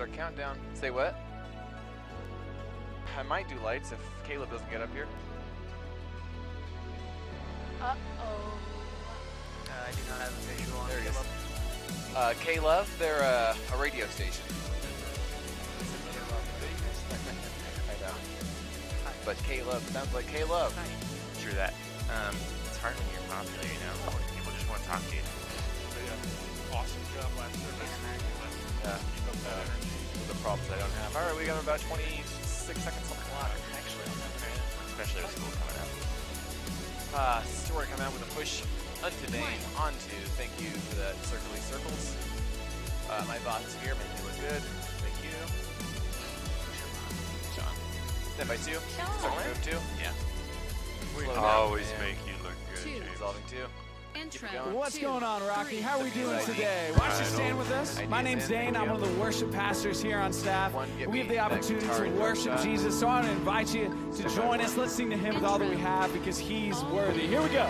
our countdown. Say what? I might do lights if Caleb doesn't get up here. Uh-oh. I do not have a visual on There he Caleb. is. K-Love, they're a radio station. I know. But K-Love sounds like K-Love. True that. It's hard when you're popular, you know? People just want to talk to you. Awesome job last service. Yeah. The problems I don't have. All right, we got about 26 seconds on the clock. Actually, Especially with school coming up. Stuart coming out with a push unto name, onto. Thank you for that circly circles. My bots here make me look good. Thank you. Sean. Then by 2. Circle move 2. Yeah. We Always make you look good, Two. James. Resolving 2. Intro. going. What's going on, Rocky? Three. How are we doing ID. today? Why don't you stand with us? ID My is name's in. Dane. I'm Video. one of the worship pastors here on staff. One, get We have me the that opportunity guitar to in worship shot. Jesus, so I want to invite you to join us. Let's sing to Him with all that we have because He's worthy. Here we go.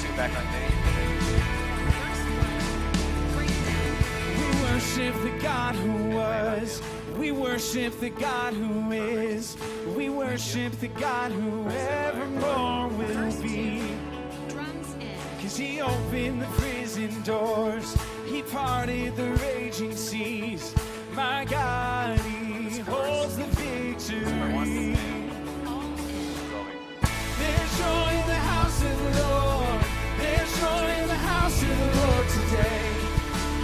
Two back on Dane. We worship the God who was. We worship the God who is. We worship the God who evermore will be. Drums in. Cause He opened the prison doors. He parted the raging seas. My God, He holds the victory. Resolving. There's joy in the house of the Lord. There's joy in the house of the Lord today.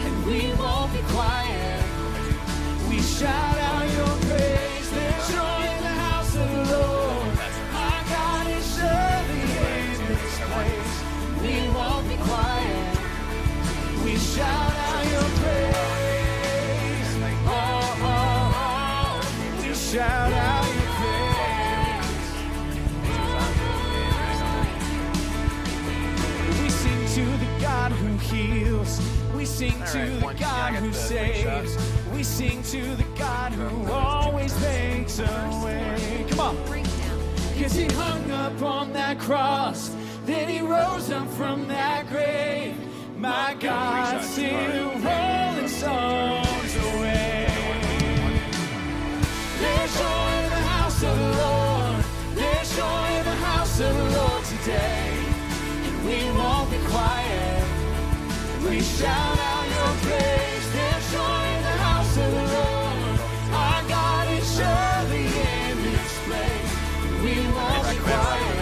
And we won't be quiet. We shout out your praise. There's joy in the house of the Lord. Our God is surely in this place. We won't be quiet. We shout out your praise. Oh, oh, oh. We shout out your praise. We sing to the God who heals. We sing to the God who saves. We sing to the God who always makes a way. Come on. Breakdown. Cause He hung up on that cross. Then He rose up from that grave. My God still rolling songs away. There's joy in the house of the Lord. There's joy in the house of the Lord today. And we won't be quiet. We shout out your praise. There's joy in the house of the Lord. Our God is surely in this place. We won't be quiet.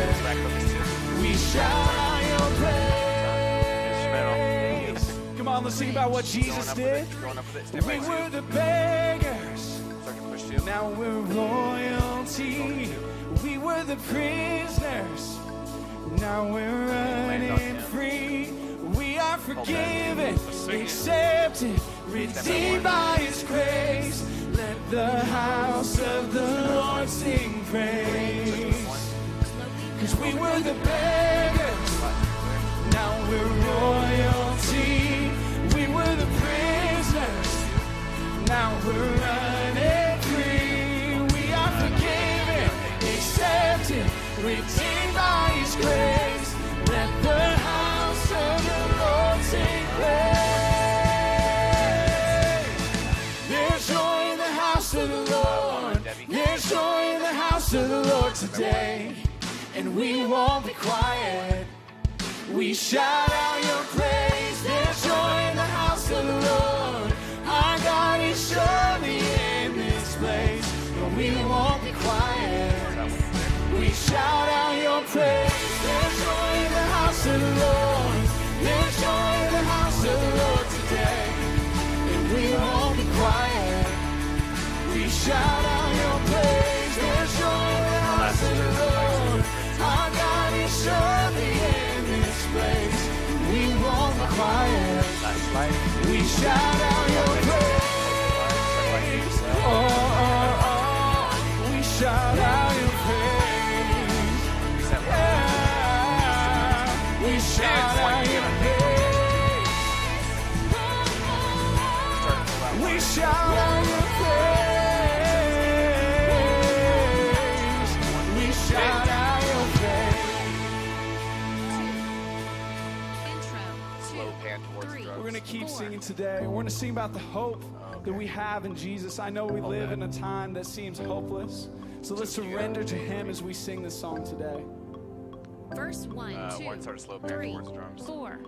We shout out your praise. Come on, let's sing about what Jesus did. Going up with it. Step by We 2. were the beggars. Circuit push 2. Now we're royalty. We were the prisoners. Now we're running free. We are forgiven, accepted, redeemed by His grace. Let the house of the Lord sing praise. Cause we were the beggars. Now we're royalty. We were the prisoners. Now we're running free. We are forgiven, accepted, redeemed by His grace. Let the house of the Lord sing praise. There's joy in the house of the Lord. There's joy in the house of the Lord today. And we won't be quiet. We shout out your praise. There's joy in the house of the Lord. Our God is surely in this place. But we won't be quiet. We shout out your praise. There's joy in the house of the Lord. There's joy in the house of the Lord today. And we won't be quiet. We shout out your praise. There's joy in the house of the Lord. Our God is surely in this place. We won't be quiet. We shout out your praise. Oh, oh, oh. We shout out your praise. Yeah. We shout out your praise. We shout out your praise. We shout out your praise. pan towards the drums. We're going to keep singing today. We're going to sing about the hope that we have in Jesus. I know we live in a time that seems hopeless. So let's surrender to Him as we sing this song today. Verse 1, 2, one started slow pan 3, towards the drums. 4.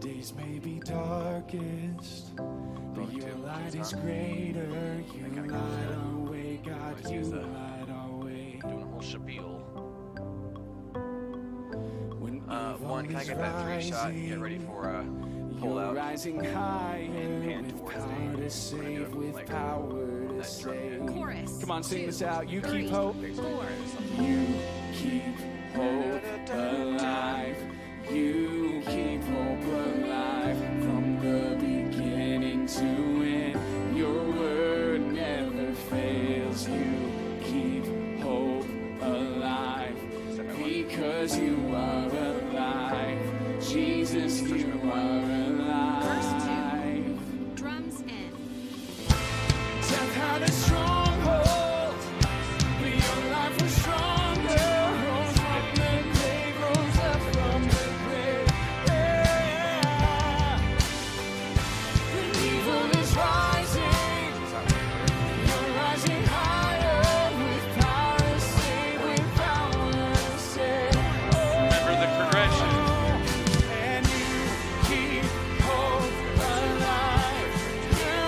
Days may be darkest, but your light is greater. You light our way, God, you light our way. Doing a whole spiel. When One, can I get that 3 shot and get ready for pull you're out? rising higher pan with towards power me. to save, with like power to that drum save. hit. Chorus. Come on, sing 2, this out. You 3, keep hope. 4. You keep hope alive. You keep hope alive from the beginning to end. Your word never fails. You keep hope alive because you are alive. Jesus, you are alive. Verse 2. Drums in. Death had a stronghold, but your life was stronger. Rose from the grave, rose up from the grave. Yeah. The evil is rising. You're rising higher with power to save, with power to save. Remember the progression. And you keep hope alive. You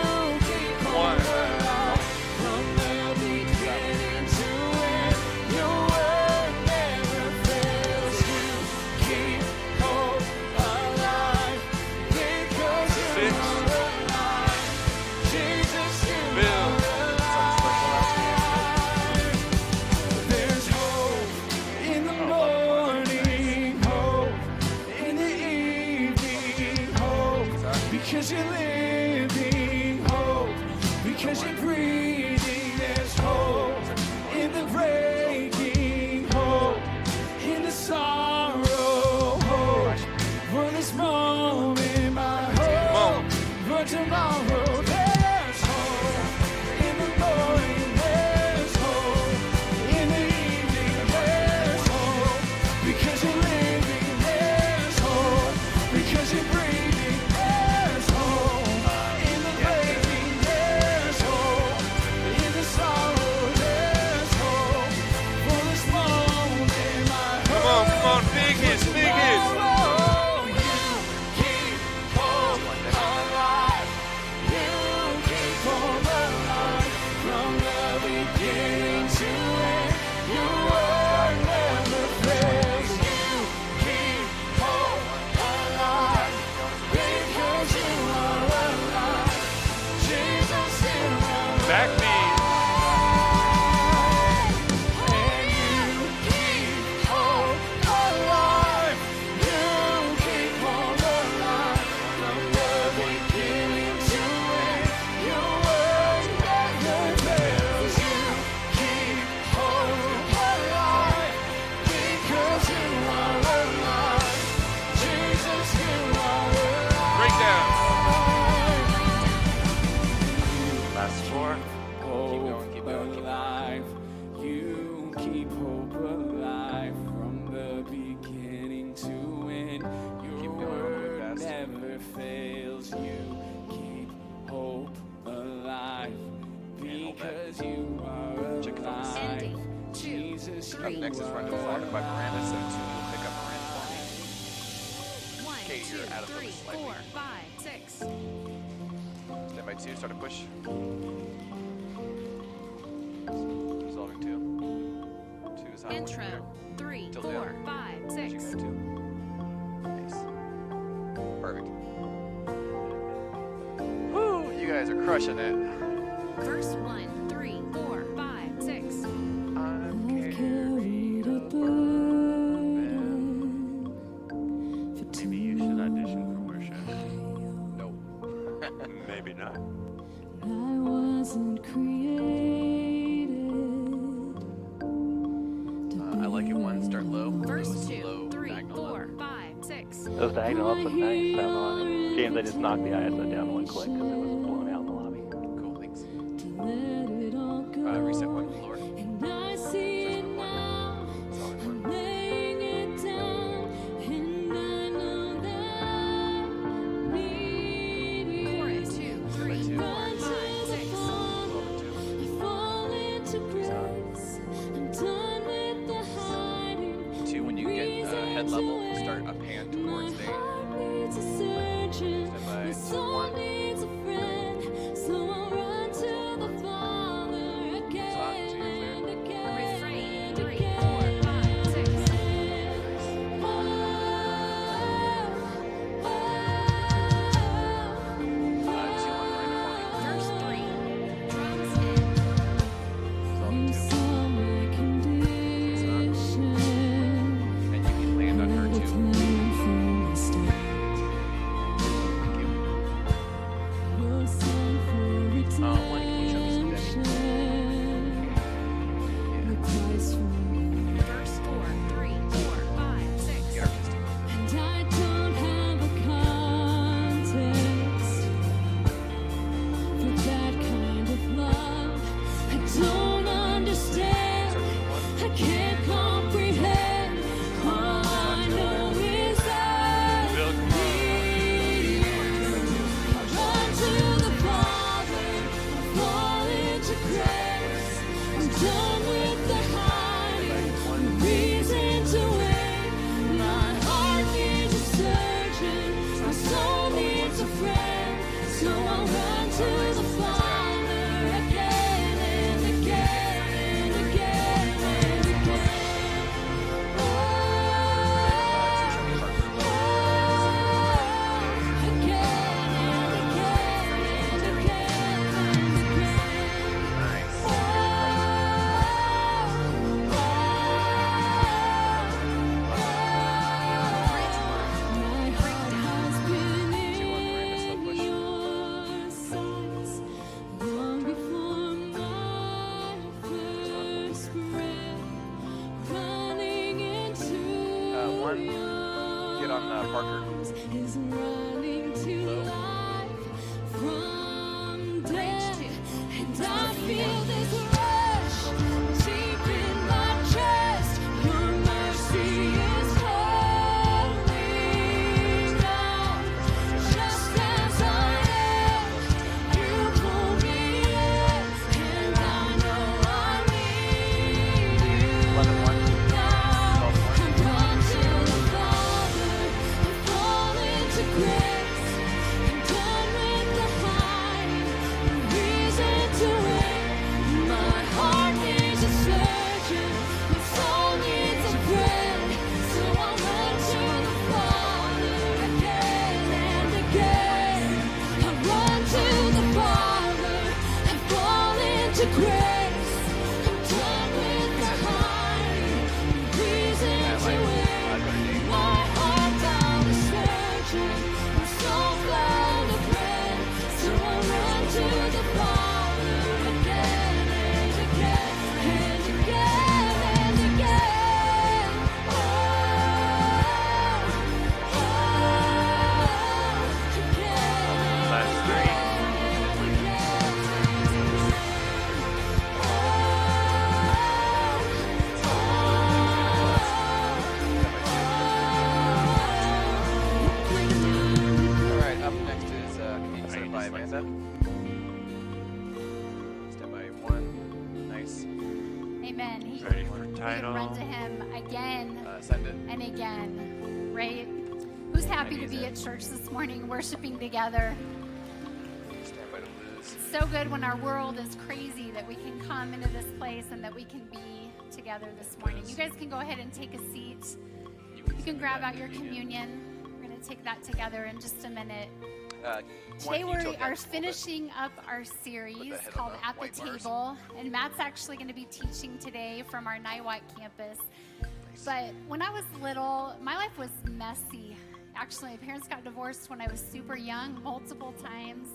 keep hope alive from the beginning to end. Your word never fails. You keep hope alive because you are alive. Jesus, you are alive. There's hope in the morning, hope in the evening, hope because you're living, hope because you're breathing. There's hope in the breaking, hope in the sorrow, hope for this moment, my hope for tomorrow. There's hope in the morning, there's hope in the evening, there's hope because you're living, there's hope because you're breathing, there's hope in the breaking, there's hope in the sorrow, there's hope for this moment, my hope. Come on, big hits, big hits. Tomorrow, you keep hope alive. You keep hope alive from the beginning to end. Your word never fails. You keep hope alive because you are alive. Jesus, you are Back alive. me. And you keep hope alive. You keep hope alive from the beginning to end. Your word never fails. You keep hope alive because you are alive. Jesus, you are alive. Breakdown. Last 4. keep going. Alive. You keep hope alive from the beginning to end. Your Keep going, word fast. never fails. You keep hope alive hold that. because you are Check it out. alive. Ending. 2, Jesus, Up 3, next is Run to Florida by Miranda, so 2 will pick up Miranda for me. 1, Katie, 2, you're out of 3, focus slightly. 4, 5, 6. Stand by 2, start a push. Resolving 2. 2 is hot. Intro. 3, Till 4, down. 5, Pushing 6. that 2. Nice. Perfect. Woo! You guys are crushing it. Verse 1, 3, 4, 5, 6. I'm carried a Maybe you should audition for worship. No. Maybe not. I wasn't created. I like it 1, start low. Verse Go 2, slow, 3, diagonal 4, up. 5, 6. Those diagonal ups look nice. Sound on it. James, I just knocked the ISO down one click because it was blown out in the lobby. Cool, thanks. Let it all go. Reset 1, Lord. And I see it now. Resolving 1. Laying it down. And I know that head level, start a pan towards Dane. Stand by 2, 1. Stop, 2, clear. Refrain. 3, 4, 5, 6. 2, 1, right to 40. Verse 3. Drums in. And you can land on her too. Thank you. One, can you show me some Debbie? Verse 4. 3, 4, 5, 6. Get artistic. And I don't have a context for that kind of love. I don't understand. I can't comprehend. All I know is I need you. I run to the Father, I fall into grace. I'm done with the hiding, no reason to wait. My heart needs a surgeon, my soul needs a friend. So I'll run to the Father again and again and again and again. Oh, again and again and again and again. Nice. My heart has been 2, 1, right to slow in push. your sights long before my first breath, running into 1, get on Parker. is running to life from death, and I feel this rush deep in my chest. Your mercy is holding on, just as I am. You pull me in, and I know I need you. 11, 1. Now I run to the Father, I fall into grace. I'm done with the hiding, no reason to wait. My heart needs a surgeon, my soul needs a friend. So I'll run to the Father again and again. I run to the Father, I fall into grace. I'm done with the hiding, no reason to wait. My heart found a surgeon, my soul found a friend. So I run to the Father again and again and again and again. Oh, again. Last 3. Alright, up next is Canadian Stand by Amanda. Stand by 1. Nice. Amen. Ready for We can title? run to him again Send it. and again, right? Who's happy to be at church this morning, worshiping together? Stand by to lose. So good when our world is crazy that we can come into this place and that we can be together this morning. You guys can go ahead and take a seat. You can grab out your communion. We're going to take that together in just a minute. Today we are finishing up our series head on called the At the white bars. Table, and Matt's actually going to be teaching today from our Niwot campus. But when I was little, my life was messy. Actually, my parents got divorced when I was super young, multiple times.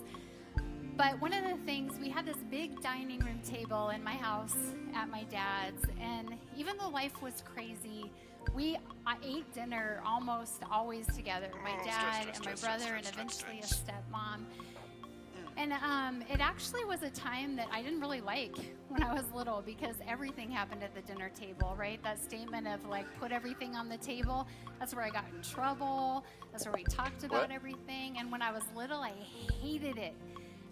But one of the things, we had this big dining room table in my house at my dad's, and even though life was crazy, I ate dinner almost always together. My dad and my brother and eventually a stepmom. And it actually was a time that I didn't really like when I was little because everything happened at the dinner table, right? That statement of like, put everything on the table. That's where I got in trouble. That's where we talked about everything. And when I was little, I hated it.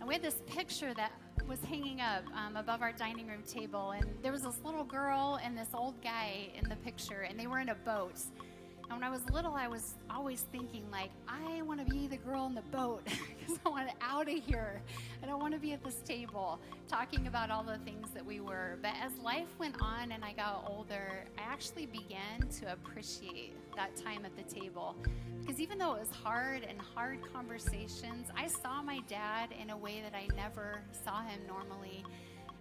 And we had this picture that was hanging up above our dining room table. And there was this little girl and this old guy in the picture, and they were in a boat. And when I was little, I was always thinking, like, I want to be the girl in the boat because I want out of here. I don't want to be at this table talking about all the things that we were. But as life went on and I got older, I actually began to appreciate that time at the table. Because even though it was hard and hard conversations, I saw my dad in a way that I never saw him normally.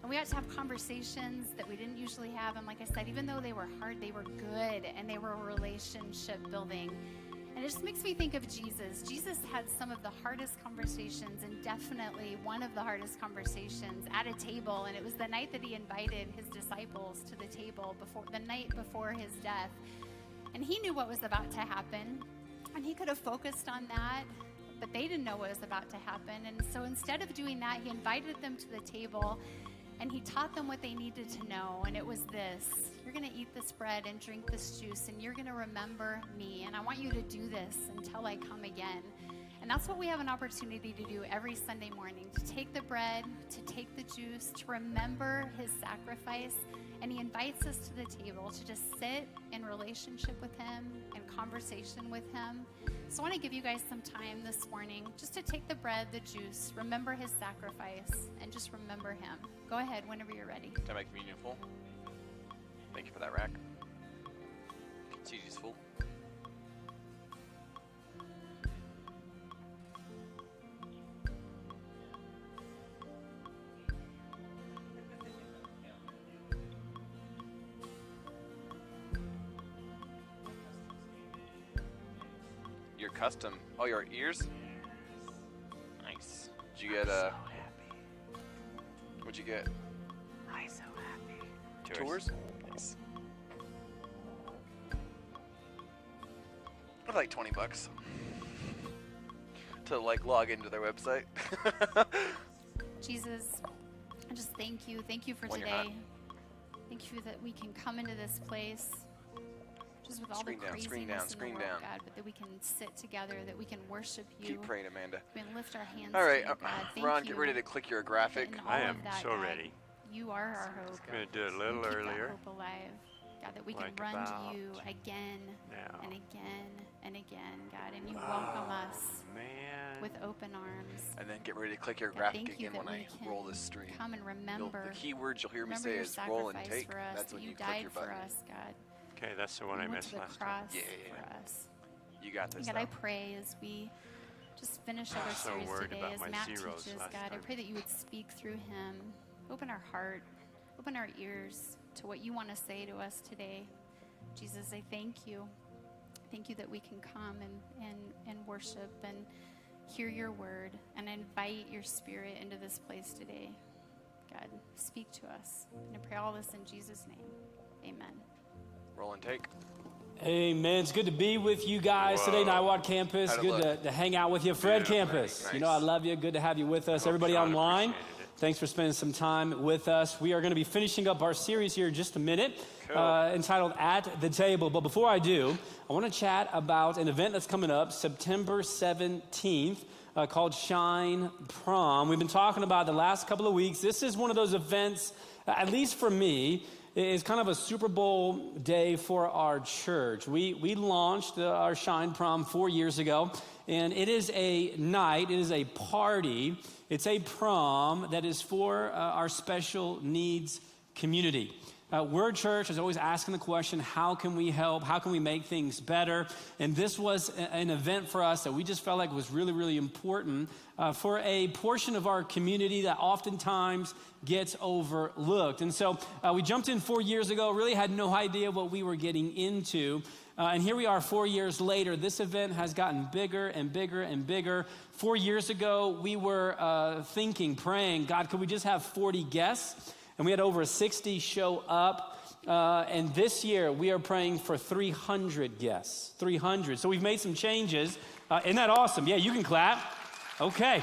And we got to have conversations that we didn't usually have. And like I said, even though they were hard, they were good and they were relationship building. And it just makes me think of Jesus. Jesus had some of the hardest conversations, and definitely one of the hardest conversations at a table. And it was the night that he invited his disciples to the table, the night before his death. And he knew what was about to happen. And he could have focused on that, but they didn't know what was about to happen. And so instead of doing that, he invited them to the table. And he taught them what they needed to know, and it was this: you're going to eat this bread and drink this juice, and you're going to remember me, and I want you to do this until I come again. And that's what we have an opportunity to do every Sunday morning, to take the bread, to take the juice, to remember his sacrifice. And he invites us to the table to just sit in relationship with him and conversation with him. So I want to give you guys some time this morning just to take the bread, the juice, remember his sacrifice, and just remember him. Go ahead whenever you're ready. Can I make communion full? Thank you for that, Rack. CG's full. Your custom. Oh, your ears? Nice. Did you get what'd you get? I'm so happy. Tours? Nice. I'd like $20 to like log into their website. Jesus, I just thank you. Thank you for When you're today. Thank you that we can come into this place just with all Screen the down, craziness screen down, in screen the world, down. God, but that we can sit together, that we can worship you. Keep praying, Amanda. We can lift our hands All right, to you, God. Thank Ron, you get ready to click your graphic. that in all I of am that, so God, ready. You are our hope. I'm going to do it a little Keep earlier. that hope alive, God, that we can Like run to about you again now. and again and again, God, and you welcome us Man. with open arms. And then get ready to click your God, graphic thank you again that when we I can roll this stream. come and remember. The key words you'll hear me Remember say your is roll and sacrifice take. for us, That's that when you you click died your for button. us, God. Okay, that's the one I You went missed to the last time. cross Yeah. for us. You got this. God, though. I pray as we just finish up our So series worried today, about as my Matt zeros teaches, last God, I time. pray that you would speak through him. Open our heart, open our ears to what you want to say to us today. Jesus, I thank you. Thank you that we can come and worship and hear your word and invite your spirit into this place today. God, speak to us. And I pray all this in Jesus' name. Amen. Roll and take. Amen. It's good to be with you guys today, Niwot Campus. How'd it Good look? to hang out with you. Fred Yeah, Campus. nice. You know, I love you. Good to have you with us. Hope Everybody Sean online, appreciated it. thanks for spending some time with us. We are going to be finishing up our series here in just a minute, entitled At the Table. But before I do, I want to chat about an event that's coming up September 17th. Called Shine Prom. We've been talking about the last couple of weeks. This is one of those events, at least for me, is kind of a Super Bowl day for our church. We launched our Shine Prom 4 years ago, and it is a night, it is a party, it's a prom that is for our special needs community. Word Church is always asking the question, how can we help? How can we make things better? And this was an event for us that we just felt like was really, really important for a portion of our community that oftentimes gets overlooked. And so we jumped in 4 years ago, really had no idea what we were getting into. And here we are 4 years later. This event has gotten bigger and bigger and bigger. 4 years ago, we were praying, God, could we just have 40 guests? And we had over 60 show up. And this year, we are praying for 300 guests. 300. So we've made some changes. Isn't that awesome? Yeah, you can clap. Okay.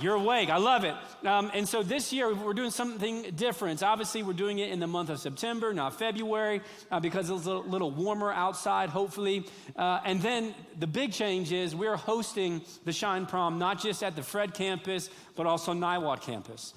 You're awake. I love it. And so this year, we're doing something different. Obviously, we're doing it in the month of September, not February, because it's a little warmer outside, hopefully. And then the big change is we're hosting the Shine Prom, not just at the Fred campus, but also Niwot campus.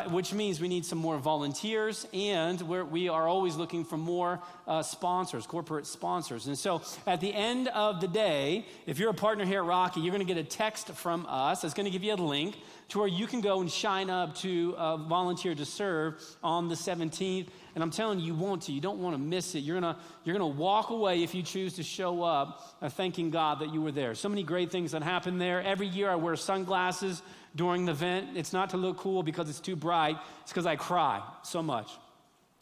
which means we need some more volunteers, and we are always looking for more sponsors, corporate sponsors. And so at the end of the day, if you're a partner here at Rocky, you're going to get a text from us that's going to give you a link to where you can go and sign up to volunteer to serve on the 17th. And I'm telling you, you don't want to miss it. You're gonna walk away if you choose to show up thanking God that you were there. So many great things that happen there. Every year I wear sunglasses during the event. It's not to look cool because it's too bright. It's because I cry so much.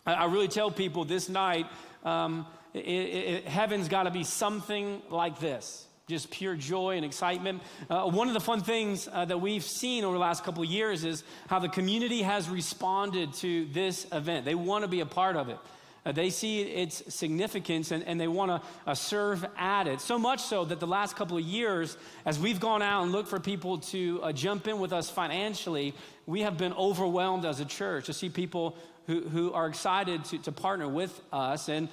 I really tell people this night, heaven's got to be something like this. Just pure joy and excitement. One of the fun things that we've seen over the last couple of years is how the community has responded to this event. They want to be a part of it. They see its significance and they want to serve at it. So much so that the last couple of years, as we've gone out and looked for people to jump in with us financially, we have been overwhelmed as a church to see people who are excited to partner with us. And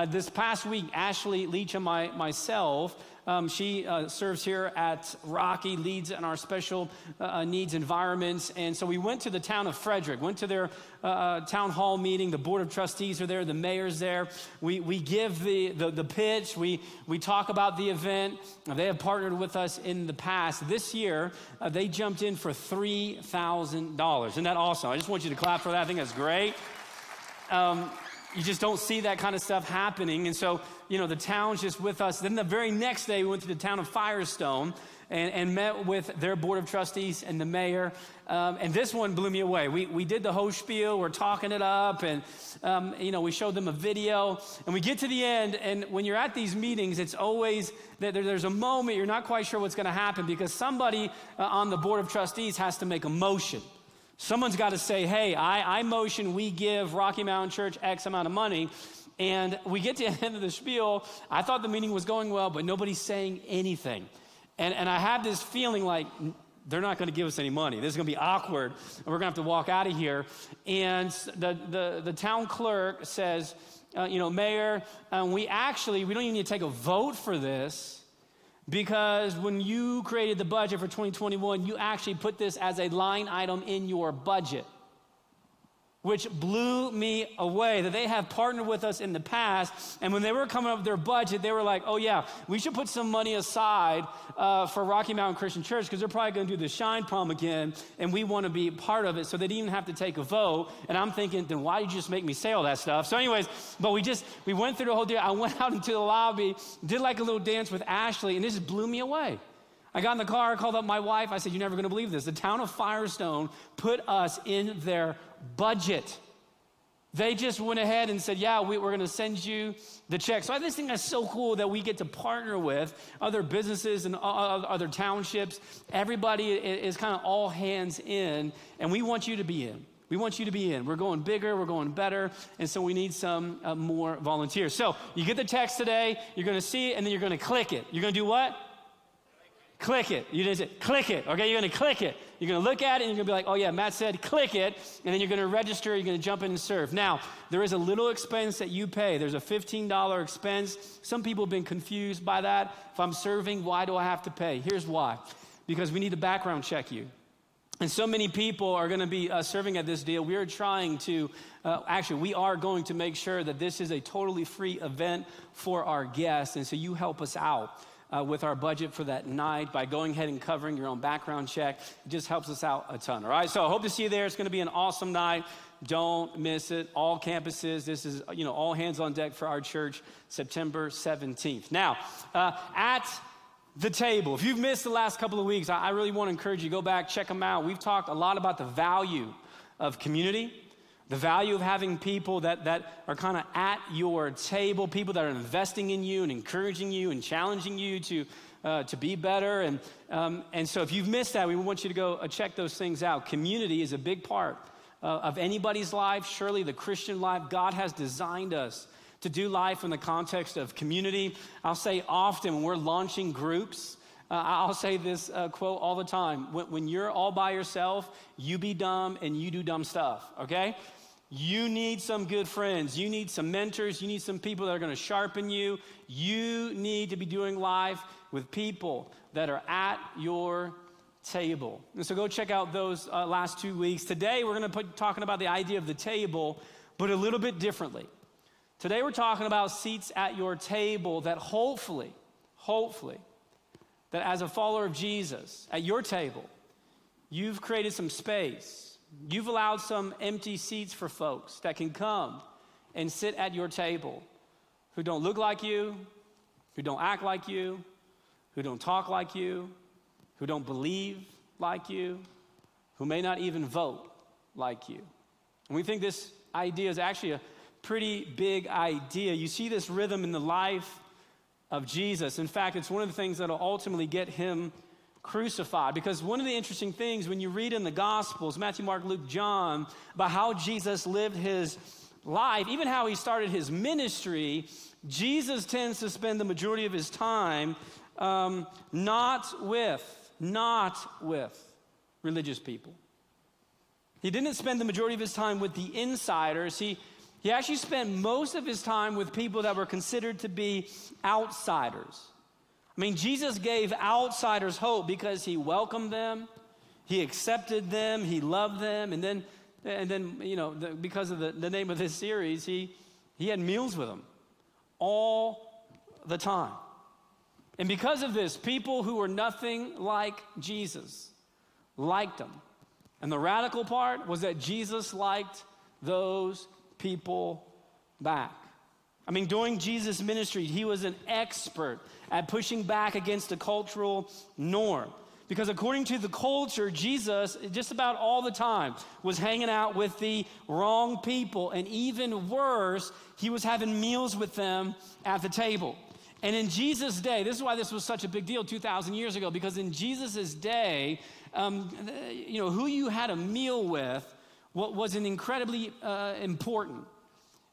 this past week, Ashley Leach and myself, she serves here at Rocky, leads in our special needs environments. And so we went to the town of Frederick, went to their town hall meeting. The board of trustees are there, the mayor's there. We give the pitch. We talk about the event. They have partnered with us in the past. This year, they jumped in for $3,000. Isn't that awesome? I just want you to clap for that. I think that's great. You just don't see that kind of stuff happening. And so, the town's just with us. Then the very next day, we went to the town of Firestone and met with their board of trustees and the mayor. And this one blew me away. We did the whole spiel. We're talking it up. And, we showed them a video. And we get to the end. And when you're at these meetings, it's always that there's a moment you're not quite sure what's going to happen because somebody on the board of trustees has to make a motion. Someone's got to say, hey, I motion we give Rocky Mountain Church X amount of money. And we get to the end of the spiel. I thought the meeting was going well, but nobody's saying anything. And I have this feeling like they're not going to give us any money. This is going to be awkward. And we're going to have to walk out of here. And the town clerk says, Mayor, we don't even need to take a vote for this. Because when you created the budget for 2021, you actually put this as a line item in your budget, which blew me away that they have partnered with us in the past. And when they were coming up with their budget, they were like, oh yeah, we should put some money aside for Rocky Mountain Christian Church because they're probably going to do the Shine Prom again, and we want to be part of it. So they didn't even have to take a vote. And I'm thinking, then why did you just make me say all that stuff? So anyways, but we went through the whole deal. I went out into the lobby, did like a little dance with Ashley, and this just blew me away. I got in the car, called up my wife. I said, you're never going to believe this. The town of Firestone put us in their budget. They just went ahead and said, yeah, we're going to send you the check. So I just think that's so cool that we get to partner with other businesses and other townships. Everybody is kind of all hands in, and we want you to be in. We want you to be in. We're going bigger, we're going better, and so we need some more volunteers. So you get the text today, you're going to see it, and then you're going to click it. You're going to do what? Click it. You didn't say, click it. Okay, you're going to click it. You're going to look at it, and you're going to be like, oh, yeah, Matt said click it, and then you're going to register. You're going to jump in and serve. Now, there is a little expense that you pay. There's a $15 expense. Some people have been confused by that. If I'm serving, why do I have to pay? Here's why. Because we need to background check you. And so many people are going to be serving at this deal. We are trying to, we are going to make sure that this is a totally free event for our guests. And so you help us out with our budget for that night by going ahead and covering your own background check. It just helps us out a ton, all right? So I hope to see you there. It's going to be an awesome night. Don't miss it. All campuses. This is, all hands on deck for our church, September 17th. Now, at the table. If you've missed the last couple of weeks, I really want to encourage you to go back, check them out. We've talked a lot about the value of community, the value of having people that are kind of at your table, people that are investing in you and encouraging you and challenging you to be better. And so if you've missed that, we want you to go check those things out. Community is a big part of anybody's life, surely the Christian life. God has designed us to do life in the context of community. I'll say often when we're launching groups, I'll say this quote all the time. When you're all by yourself, you be dumb and you do dumb stuff, okay? You need some good friends. You need some mentors. You need some people that are going to sharpen you. You need to be doing life with people that are at your table. And so go check out those last 2 weeks. Today we're going to be talking about the idea of the table, but a little bit differently. Today we're talking about seats at your table that hopefully, that as a follower of Jesus, at your table, you've created some space. You've allowed some empty seats for folks that can come and sit at your table who don't look like you, who don't act like you, who don't talk like you, who don't believe like you, who may not even vote like you. And we think this idea is actually a pretty big idea. You see this rhythm in the life of Jesus. In fact, it's one of the things that will ultimately get him crucified. Because one of the interesting things when you read in the Gospels, Matthew, Mark, Luke, John, about how Jesus lived his life, even how he started his ministry, Jesus tends to spend the majority of his time not with religious people. He didn't spend the majority of his time with the insiders. He actually spent most of his time with people that were considered to be outsiders. I mean, Jesus gave outsiders hope because he welcomed them, he accepted them, he loved them, and then you know, because of the name of this series, he had meals with them all the time. And because of this, people who were nothing like Jesus liked him. And the radical part was that Jesus liked those people back. I mean, during Jesus' ministry, he was an expert at pushing back against the cultural norm. Because according to the culture, Jesus, just about all the time, was hanging out with the wrong people. And even worse, he was having meals with them at the table. And in Jesus' day, this is why this was such a big deal 2,000 years ago, because in Jesus' day, you know, who you had a meal with was an incredibly important.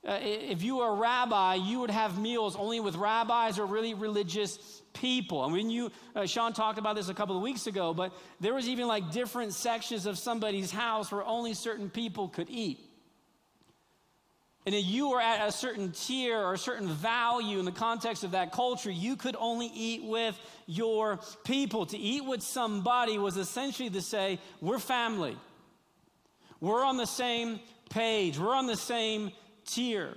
If you were a rabbi, you would have meals only with rabbis or really religious people. I mean, Sean talked about this a couple of weeks ago, but there was even like different sections of somebody's house where only certain people could eat. And if you were at a certain tier or a certain value in the context of that culture, you could only eat with your people. To eat with somebody was essentially to say, we're family. We're on the same page. We're on the same tier.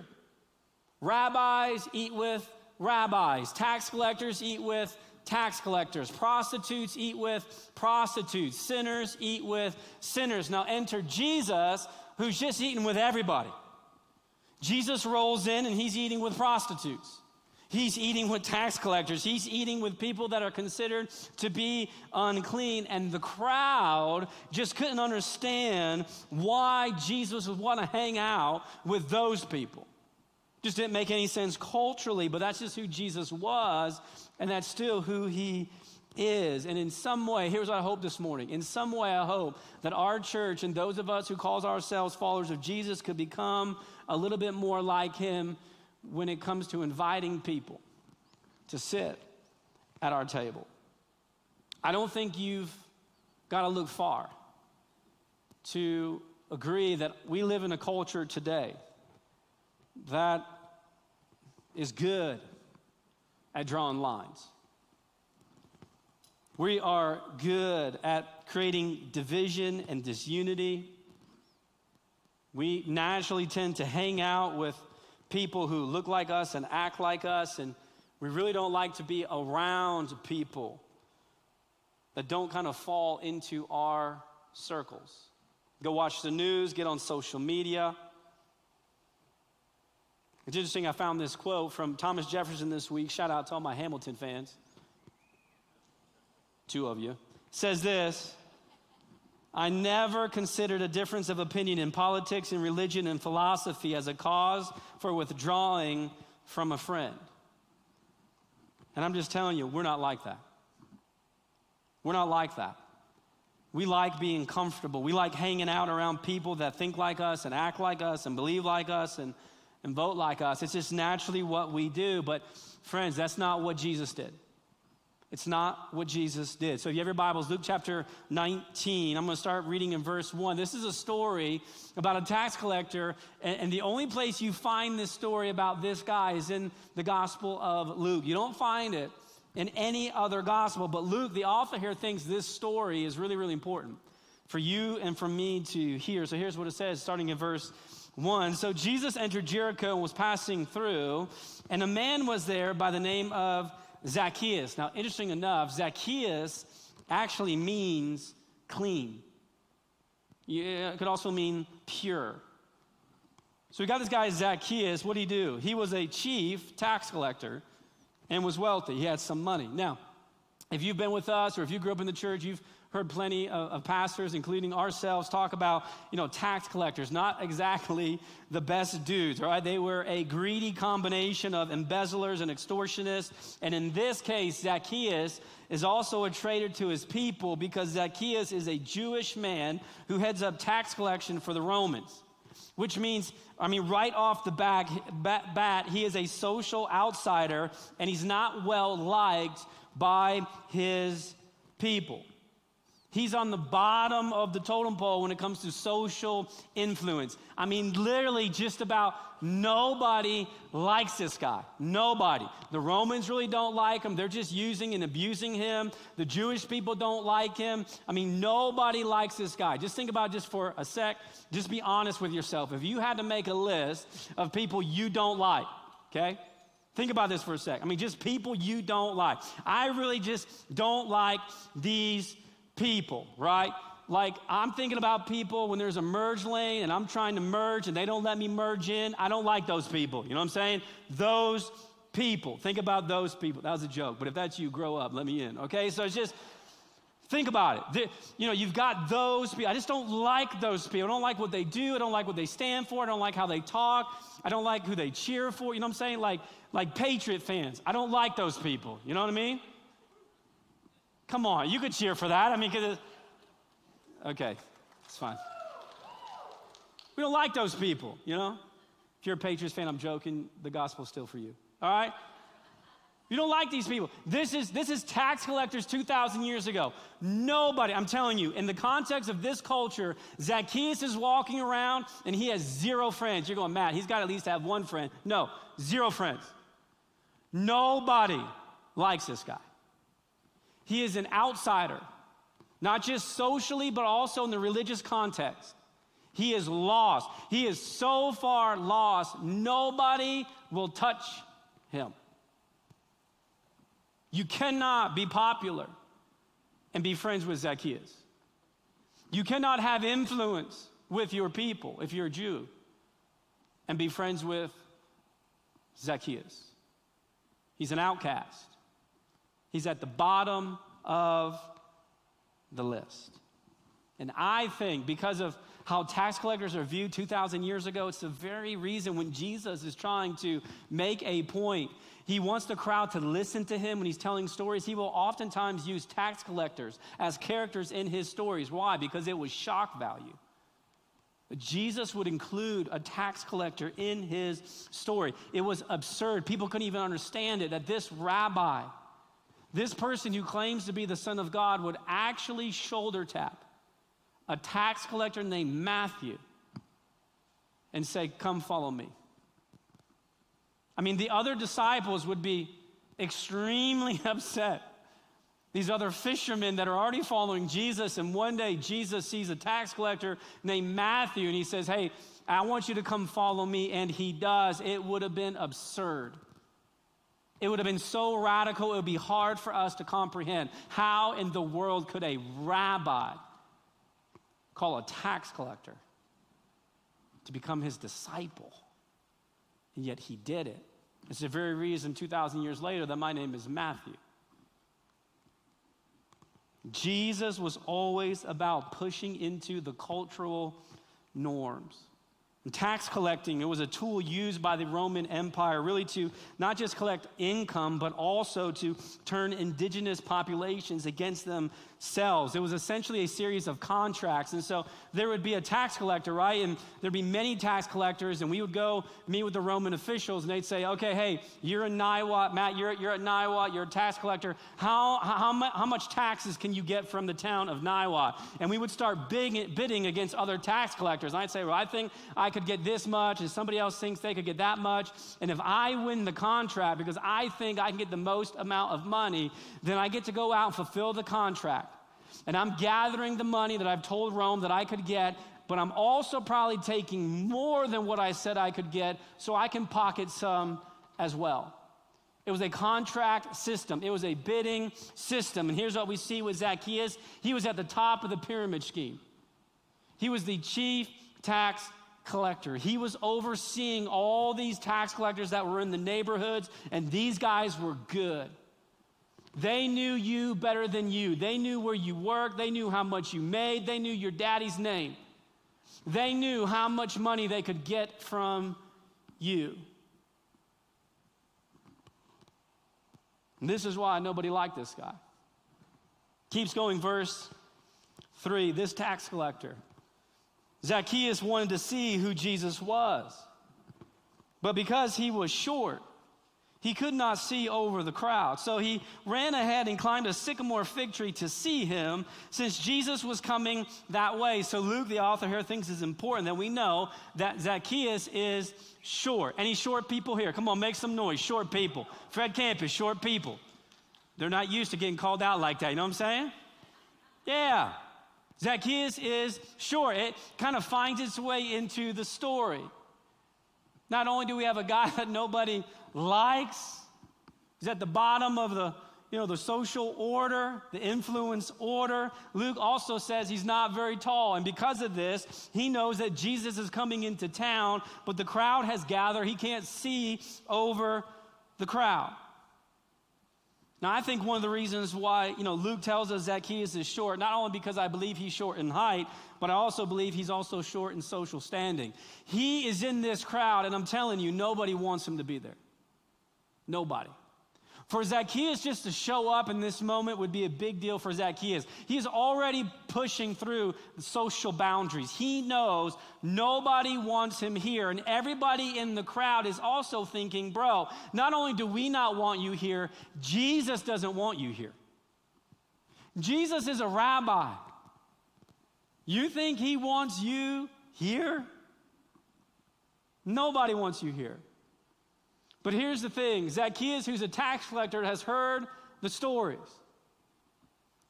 Rabbis eat with rabbis. Tax collectors eat with tax collectors. Prostitutes eat with prostitutes. Sinners eat with sinners. Now enter Jesus, who's just eating with everybody. Jesus rolls in and he's eating with prostitutes. He's eating with tax collectors. He's eating with people that are considered to be unclean. And the crowd just couldn't understand why Jesus would want to hang out with those people. Just didn't make any sense culturally, but that's just who Jesus was, and that's still who he is. And in some way, here's what I hope this morning. In some way, I hope that our church and those of us who call ourselves followers of Jesus could become a little bit more like him when it comes to inviting people to sit at our table. I don't think you've got to look far to agree that we live in a culture today that is good at drawing lines. We are good at creating division and disunity. We naturally tend to hang out with people who look like us and act like us, and we really don't like to be around people that don't kind of fall into our circles. Go watch the news, get on social media. It's interesting, I found this quote from Thomas Jefferson this week. Shout out to all my Hamilton fans. 2 of you. It says this: I never considered a difference of opinion in politics and religion and philosophy as a cause for withdrawing from a friend. And I'm just telling you, we're not like that. We're not like that. We like being comfortable. We like hanging out around people that think like us and act like us and believe like us and vote like us. It's just naturally what we do. But friends, that's not what Jesus did. It's not what Jesus did. So if you have your Bibles, Luke chapter 19, I'm going to start reading in verse 1. This is a story about a tax collector, and the only place you find this story about this guy is in the Gospel of Luke. You don't find it in any other gospel. But Luke, the author here, thinks this story is really, really important for you and for me to hear. So here's what it says, starting in verse 1. So Jesus entered Jericho and was passing through, and a man was there by the name of Zacchaeus. Now, interesting enough, Zacchaeus actually means clean. Yeah, it could also mean pure. So we got this guy Zacchaeus. What did he do? He was a chief tax collector and was wealthy. He had some money. Now, if you've been with us or if you grew up in the church, you've heard plenty of pastors, including ourselves, talk about, tax collectors. Not exactly the best dudes, right? They were a greedy combination of embezzlers and extortionists. And in this case, Zacchaeus is also a traitor to his people because Zacchaeus is a Jewish man who heads up tax collection for the Romans. Which means, right off the bat, he is a social outsider and he's not well liked by his people. He's on the bottom of the totem pole when it comes to social influence. Literally just about nobody likes this guy. Nobody. The Romans really don't like him. They're just using and abusing him. The Jewish people don't like him. Nobody likes this guy. Just think about it just for a sec. Just be honest with yourself. If you had to make a list of people you don't like, okay? Think about this for a sec. Just people you don't like. I really just don't like these people, right? Like, I'm thinking about people when there's a merge lane and I'm trying to merge and they don't let me merge in. I don't like those people. You know what I'm saying? Those people. Think about those people. That was a joke, but if that's you, grow up. Let me in, okay? So it's just, think about it. You've got those people. I just don't like those people. I don't like what they do. I don't like what they stand for. I don't like how they talk. I don't like who they cheer for. You know what I'm saying? Like Patriot fans. I don't like those people. You know what I mean? Come on, you could cheer for that. Okay, it's fine. We don't like those people, If you're a Patriots fan, I'm joking. The gospel's still for you, all right? You don't like these people. This is tax collectors 2,000 years ago. Nobody, I'm telling you, in the context of this culture, Zacchaeus is walking around and he has 0 friends. You're going, Matt, he's got to at least have 1 friend. No, 0 friends. Nobody likes this guy. He is an outsider, not just socially, but also in the religious context. He is lost. He is so far lost, nobody will touch him. You cannot be popular and be friends with Zacchaeus. You cannot have influence with your people if you're a Jew and be friends with Zacchaeus. He's an outcast. He's at the bottom of the list. And I think because of how tax collectors are viewed 2,000 years ago, it's the very reason when Jesus is trying to make a point, he wants the crowd to listen to him when he's telling stories. He will oftentimes use tax collectors as characters in his stories. Why? Because it was shock value. Jesus would include a tax collector in his story. It was absurd. People couldn't even understand it, that this rabbi, this person who claims to be the Son of God, would actually shoulder tap a tax collector named Matthew and say, come follow me. The other disciples would be extremely upset. These other fishermen that are already following Jesus, and one day Jesus sees a tax collector named Matthew and he says, hey, I want you to come follow me, and he does. It would have been absurd. It would have been so radical, it would be hard for us to comprehend. How in the world could a rabbi call a tax collector to become his disciple? And yet he did it. It's the very reason 2,000 years later that my name is Matthew. Jesus was always about pushing into the cultural norms. And tax collecting, it was a tool used by the Roman Empire really to not just collect income, but also to turn indigenous populations against themselves. It was essentially a series of contracts. And so there would be a tax collector, right? And there'd be many tax collectors, and we would go meet with the Roman officials, and they'd say, okay, hey, you're in Niwot, Matt, you're at Niwot, you're a tax collector. How much taxes can you get from the town of Niwot? And we would start bidding against other tax collectors. And I'd say, well, I think I I could get this much and somebody else thinks they could get that much. And if I win the contract because I think I can get the most amount of money, then I get to go out and fulfill the contract. And I'm gathering the money that I've told Rome that I could get, but I'm also probably taking more than what I said I could get so I can pocket some as well. It was a contract system. It was a bidding system. And here's what we see with Zacchaeus. He was at the top of the pyramid scheme. He was the chief tax collector. He was overseeing all these tax collectors that were in the neighborhoods, and these guys were good. They knew you better than you. They knew where you worked. They knew how much you made. They knew your daddy's name. They knew how much money they could get from you. And this is why nobody liked this guy. Keeps going, verse 3. This tax collector, Zacchaeus, wanted to see who Jesus was. But because he was short, he could not see over the crowd. So he ran ahead and climbed a sycamore fig tree to see him, since Jesus was coming that way. So Luke, the author here, thinks it's important that we know that Zacchaeus is short. Any short people here? Come on, make some noise. Short people. Fred Campus, short people. They're not used to getting called out like that. You know what I'm saying? Yeah. Zacchaeus is short. It kind of finds its way into the story. Not only do we have a guy that nobody likes, he's at the bottom of the social order, the influence order. Luke also says he's not very tall, and because of this, he knows that Jesus is coming into town, but the crowd has gathered. He can't see over the crowd. Now, I think one of the reasons why, Luke tells us Zacchaeus is short, not only because I believe he's short in height, but I also believe he's also short in social standing. He is in this crowd, and I'm telling you, nobody wants him to be there. Nobody. For Zacchaeus just to show up in this moment would be a big deal for Zacchaeus. He's already pushing through the social boundaries. He knows nobody wants him here. And everybody in the crowd is also thinking, bro, not only do we not want you here, Jesus doesn't want you here. Jesus is a rabbi. You think he wants you here? Nobody wants you here. But here's the thing. Zacchaeus, who's a tax collector, has heard the stories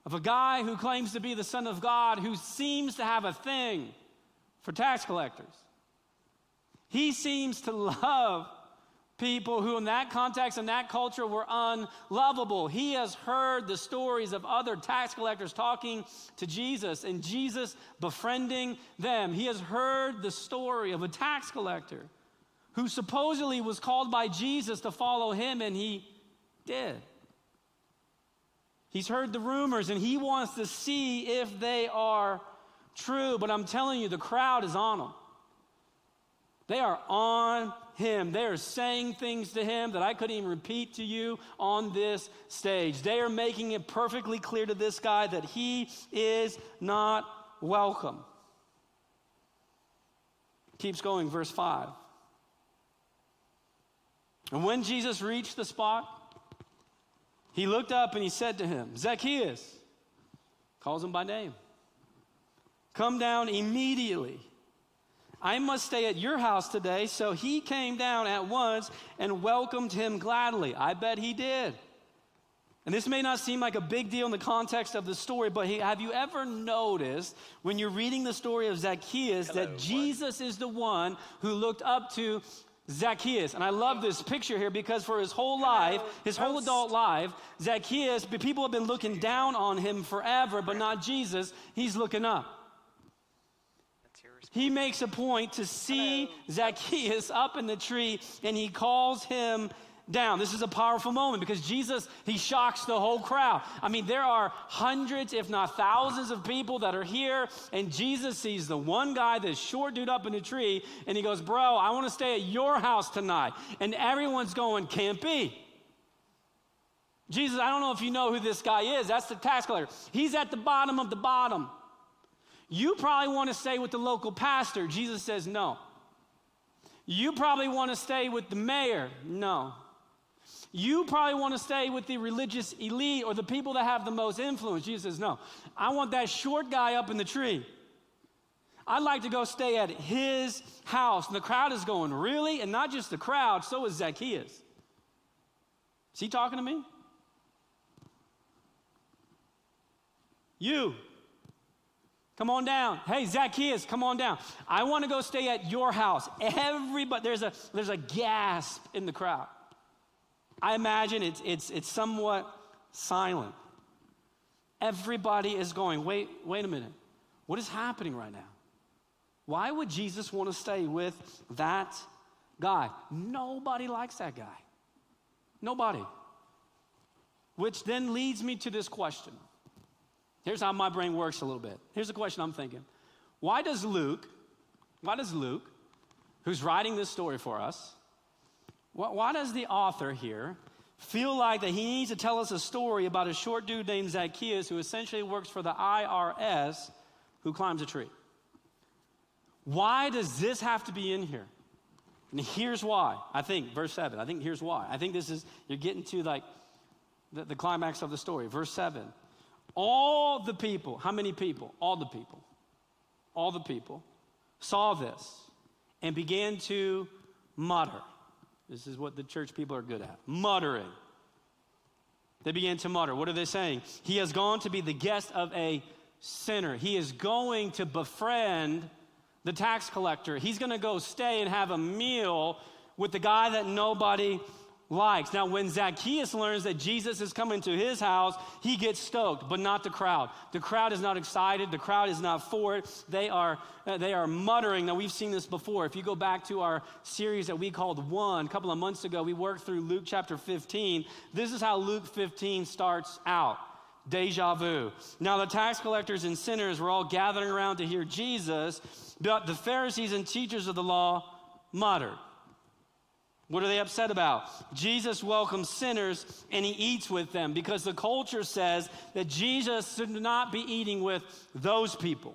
of a guy who claims to be the Son of God who seems to have a thing for tax collectors. He seems to love people who in that context and that culture were unlovable. He has heard the stories of other tax collectors talking to Jesus and Jesus befriending them. He has heard the story of a tax collector who supposedly was called by Jesus to follow him, and he did. He's heard the rumors, and he wants to see if they are true. But I'm telling you, the crowd is on him. They are on him. They are saying things to him that I couldn't even repeat to you on this stage. They are making it perfectly clear to this guy that he is not welcome. Keeps going, verse 5. And when Jesus reached the spot, he looked up and he said to him, Zacchaeus, calls him by name, come down immediately. I must stay at your house today. So he came down at once and welcomed him gladly. I bet he did. And this may not seem like a big deal in the context of the story, but have you ever noticed when you're reading the story of Zacchaeus that Jesus is the one who looked up to Zacchaeus? And I love this picture here because for his whole life, his whole adult life, Zacchaeus, people have been looking down on him forever, but not Jesus. He's looking up. He makes a point to see Zacchaeus up in the tree, and he calls him down. This is a powerful moment because Jesus, he shocks the whole crowd. I mean, there are hundreds, if not thousands of people that are here, and Jesus sees the one guy, this short dude up in the tree, and he goes, bro, I want to stay at your house tonight. And everyone's going, can't be. Jesus, I don't know if you know who this guy is. That's the tax collector. He's at the bottom of the bottom. You probably want to stay with the local pastor. Jesus says no. You probably want to stay with the mayor. No. You probably want to stay with the religious elite or the people that have the most influence. Jesus says, no. I want that short guy up in the tree. I'd like to go stay at his house. And the crowd is going, really? And not just the crowd, so is Zacchaeus. Is he talking to me? You, come on down. Hey, Zacchaeus, come on down. I want to go stay at your house. Everybody, there's a gasp in the crowd. I imagine it's somewhat silent. Everybody is going, wait a minute. What is happening right now? Why would Jesus want to stay with that guy? Nobody likes that guy. Nobody. Which then leads me to this question. Here's how my brain works a little bit. Here's the question I'm thinking. Why does Luke, who's writing this story for us, why does the author here feel like that he needs to tell us a story about a short dude named Zacchaeus who essentially works for the IRS who climbs a tree? Why does this have to be in here? And here's why. I think, verse 7, I think here's why. I think this is, you're getting to like the climax of the story. Verse 7. All the people, how many people? All the people saw this and began to mutter. This is what the church people are good at, muttering. They began to mutter. What are they saying? He has gone to be the guest of a sinner. He is going to befriend the tax collector. He's going to go stay and have a meal with the guy that nobody likes. Now, when Zacchaeus learns that Jesus is coming to his house, he gets stoked, but not the crowd. The crowd is not excited. The crowd is not for it. They are muttering. Now, we've seen this before. If you go back to our series that we called One, a couple of months ago, we worked through Luke chapter 15. This is how Luke 15 starts out. Deja vu. Now, the tax collectors and sinners were all gathering around to hear Jesus, but the Pharisees and teachers of the law muttered. What are they upset about? Jesus welcomes sinners and he eats with them because the culture says that Jesus should not be eating with those people.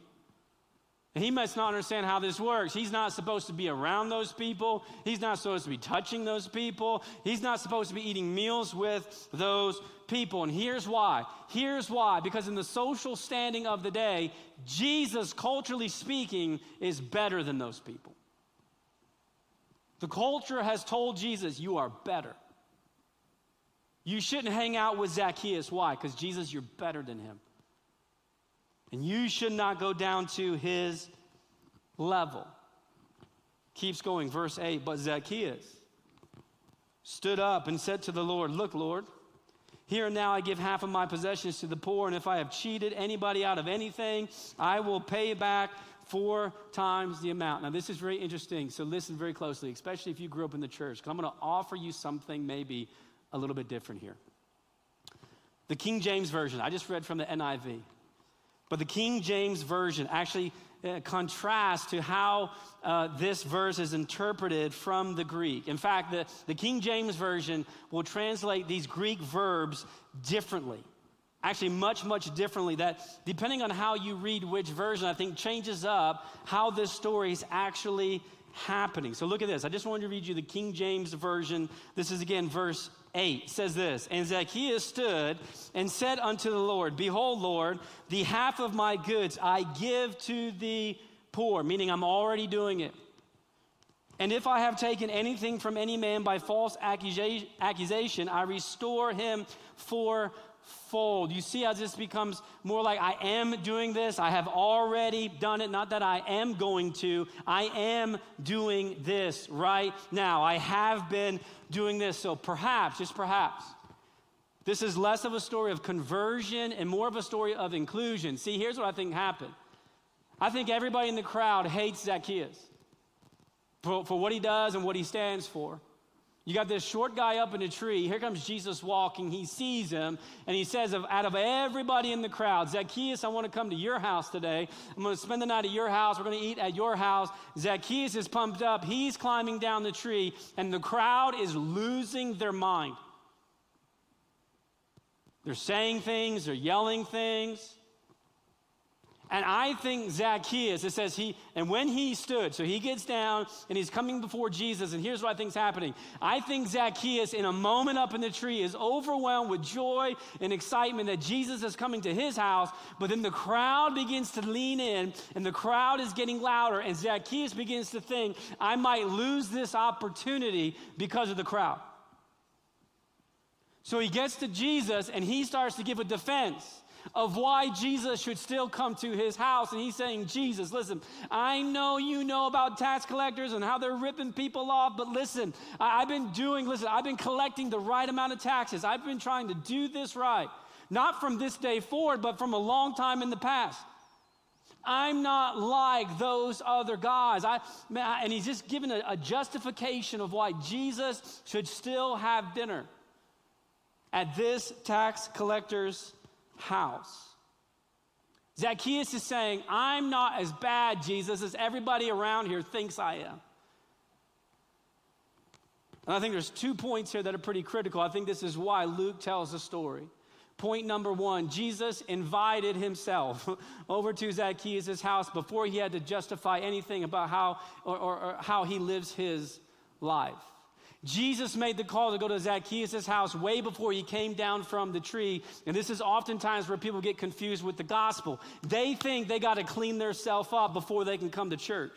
And he must not understand how this works. He's not supposed to be around those people. He's not supposed to be touching those people. He's not supposed to be eating meals with those people. And here's why. Here's why. Because in the social standing of the day, Jesus, culturally speaking, is better than those people. The culture has told Jesus, you are better. You shouldn't hang out with Zacchaeus. Why? Because Jesus, you're better than him. And you should not go down to his level. Keeps going, verse 8. But Zacchaeus stood up and said to the Lord, look, Lord, here and now I give half of my possessions to the poor, and if I have cheated anybody out of anything, I will pay back 4 times the amount. Now, this is very interesting, so listen very closely, especially if you grew up in the church, because I'm going to offer you something maybe a little bit different here. The King James Version, I just read from the NIV, but the King James Version actually contrasts to how this verse is interpreted from the Greek. In fact, the King James Version will translate these Greek verbs differently. Actually, much, much differently, that depending on how you read which version, I think changes up how this story is actually happening. So look at this. I just wanted to read you the King James Version. This is again verse 8. It says this, and Zacchaeus stood and said unto the Lord, behold, Lord, the half of my goods I give to the poor, meaning I'm already doing it. And if I have taken anything from any man by false accusation, I restore him fourfold. You see how this becomes more like I am doing this. I have already done it. Not that I am going to. I am doing this right now. I have been doing this. So perhaps, just perhaps, this is less of a story of conversion and more of a story of inclusion. See, here's what I think happened. I think everybody in the crowd hates Zacchaeus for what he does and what he stands for. You got this short guy up in a tree. Here comes Jesus walking. He sees him, and he says, out of everybody in the crowd, Zacchaeus, I want to come to your house today. I'm going to spend the night at your house. We're going to eat at your house. Zacchaeus is pumped up. He's climbing down the tree, and the crowd is losing their mind. They're saying things. They're yelling things. And I think Zacchaeus, it says and when he stood, so he gets down and he's coming before Jesus, and here's what I think is happening. I think Zacchaeus, in a moment up in the tree, is overwhelmed with joy and excitement that Jesus is coming to his house, but then the crowd begins to lean in, and the crowd is getting louder, and Zacchaeus begins to think, I might lose this opportunity because of the crowd. So he gets to Jesus, and he starts to give a defense of why Jesus should still come to his house. And he's saying, Jesus, listen, I know you know about tax collectors and how they're ripping people off, but listen, I've been collecting the right amount of taxes. I've been trying to do this right, not from this day forward, but from a long time in the past. I'm not like those other guys. And he's just given a justification of why Jesus should still have dinner at this tax collector's house. Zacchaeus is saying, I'm not as bad, Jesus, as everybody around here thinks I am. And I think there's 2 points here that are pretty critical. I think this is why Luke tells the story. Point number 1, Jesus invited himself over to Zacchaeus' house before he had to justify anything about how he lives his life. Jesus made the call to go to Zacchaeus' house way before he came down from the tree. And this is oftentimes where people get confused with the gospel. They think they got to clean themselves up before they can come to church.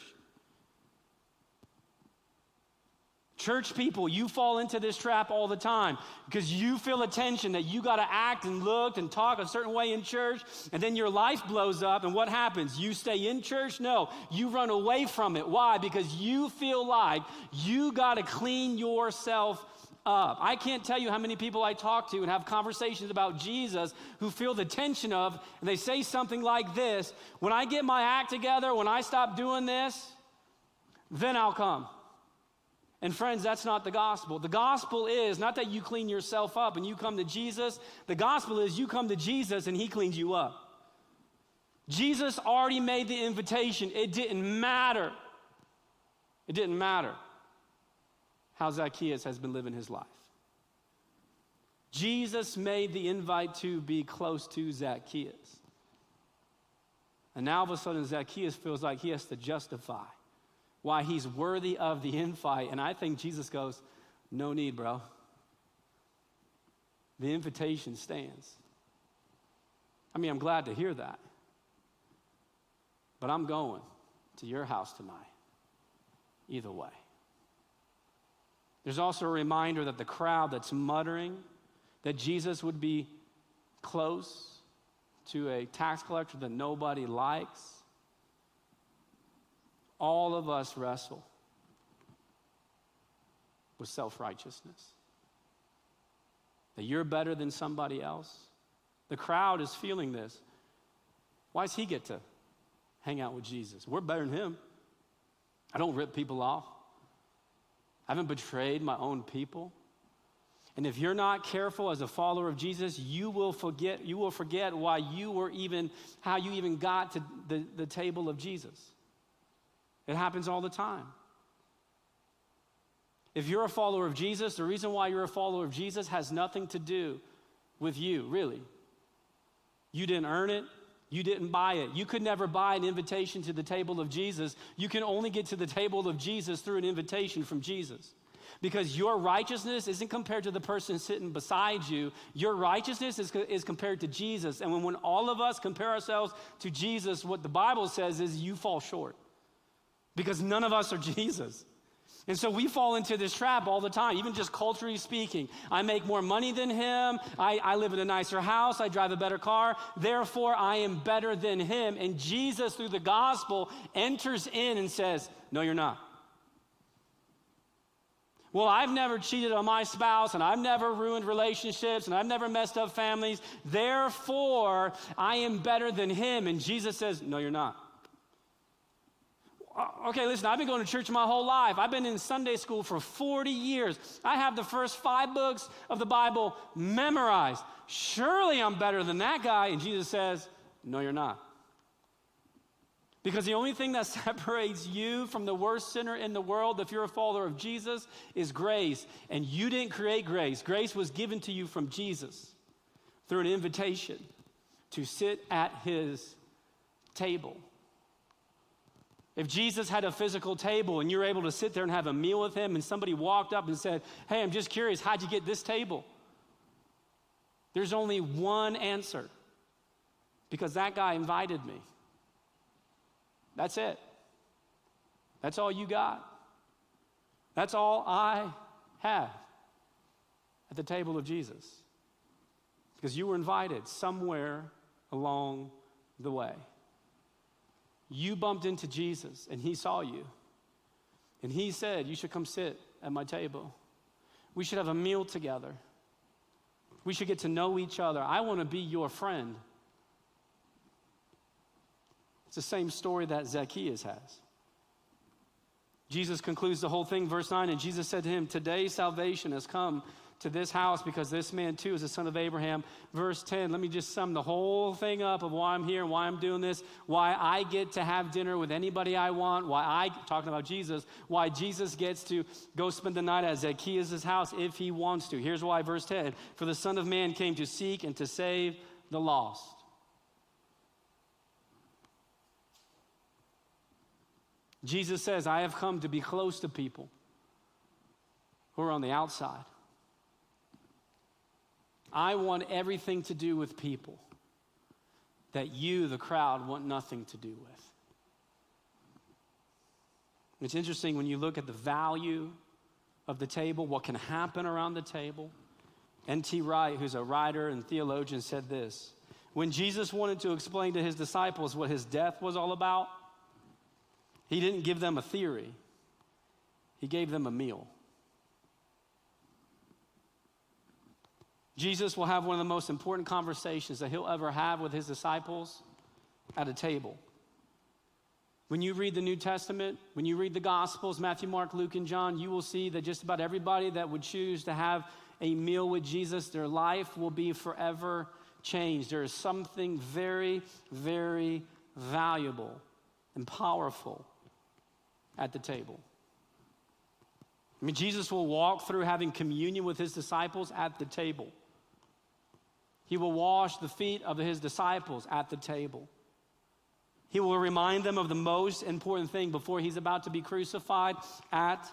Church people, you fall into this trap all the time because you feel a tension that you got to act and look and talk a certain way in church, and then your life blows up, and what happens? You stay in church? No, you run away from it. Why? Because you feel like you got to clean yourself up. I can't tell you how many people I talk to and have conversations about Jesus who feel the tension of, and they say something like this, when I get my act together, when I stop doing this, then I'll come. And friends, that's not the gospel. The gospel is not that you clean yourself up and you come to Jesus. The gospel is you come to Jesus and he cleans you up. Jesus already made the invitation. It didn't matter. It didn't matter how Zacchaeus has been living his life. Jesus made the invite to be close to Zacchaeus. And now all of a sudden Zacchaeus feels like he has to justify why he's worthy of the invite. And I think Jesus goes, no need, bro. The invitation stands. I mean, I'm glad to hear that. But I'm going to your house tonight, either way. There's also a reminder that the crowd that's muttering that Jesus would be close to a tax collector that nobody likes, all of us wrestle with self-righteousness. That you're better than somebody else. The crowd is feeling this. Why does he get to hang out with Jesus? We're better than him. I don't rip people off. I haven't betrayed my own people. And if you're not careful as a follower of Jesus, you will forget why how you even got to the table of Jesus. It happens all the time. If you're a follower of Jesus, the reason why you're a follower of Jesus has nothing to do with you, really. You didn't earn it. You didn't buy it. You could never buy an invitation to the table of Jesus. You can only get to the table of Jesus through an invitation from Jesus. Because your righteousness isn't compared to the person sitting beside you. Your righteousness is compared to Jesus. And when all of us compare ourselves to Jesus, what the Bible says is you fall short. Because none of us are Jesus. And so we fall into this trap all the time, even just culturally speaking. I make more money than him. I live in a nicer house. I drive a better car. Therefore, I am better than him. And Jesus, through the gospel, enters in and says, no, you're not. Well, I've never cheated on my spouse, and I've never ruined relationships, and I've never messed up families. Therefore, I am better than him. And Jesus says, no, you're not. Okay, listen, I've been going to church my whole life. I've been in Sunday school for 40 years. I have the first 5 books of the Bible memorized. Surely I'm better than that guy. And Jesus says, no, you're not. Because the only thing that separates you from the worst sinner in the world, if you're a follower of Jesus, is grace. And you didn't create grace. Grace was given to you from Jesus through an invitation to sit at his table. If Jesus had a physical table and you're able to sit there and have a meal with him and somebody walked up and said, hey, I'm just curious, how'd you get this table? There's only one answer. Because that guy invited me. That's it. That's all you got. That's all I have at the table of Jesus. Because you were invited somewhere along the way. You bumped into Jesus and he saw you. And he said, you should come sit at my table. We should have a meal together. We should get to know each other. I want to be your friend. It's the same story that Zacchaeus has. Jesus concludes the whole thing, verse 9, and Jesus said to him, today salvation has come to this house because this man too is a son of Abraham. Verse 10, let me just sum the whole thing up of why I'm here and why I'm doing this, why I get to have dinner with anybody I want, talking about Jesus, why Jesus gets to go spend the night at Zacchaeus' house if he wants to. Here's why, verse 10, for the Son of Man came to seek and to save the lost. Jesus says, I have come to be close to people who are on the outside. I want everything to do with people that you, the crowd, want nothing to do with. It's interesting when you look at the value of the table, what can happen around the table. N.T. Wright, who's a writer and theologian, said this: when Jesus wanted to explain to his disciples what his death was all about, he didn't give them a theory. He gave them a meal. Jesus will have one of the most important conversations that he'll ever have with his disciples at a table. When you read the New Testament, when you read the Gospels, Matthew, Mark, Luke, and John, you will see that just about everybody that would choose to have a meal with Jesus, their life will be forever changed. There is something very, very valuable and powerful at the table. I mean, Jesus will walk through having communion with his disciples at the table. He will wash the feet of his disciples at the table. He will remind them of the most important thing before he's about to be crucified at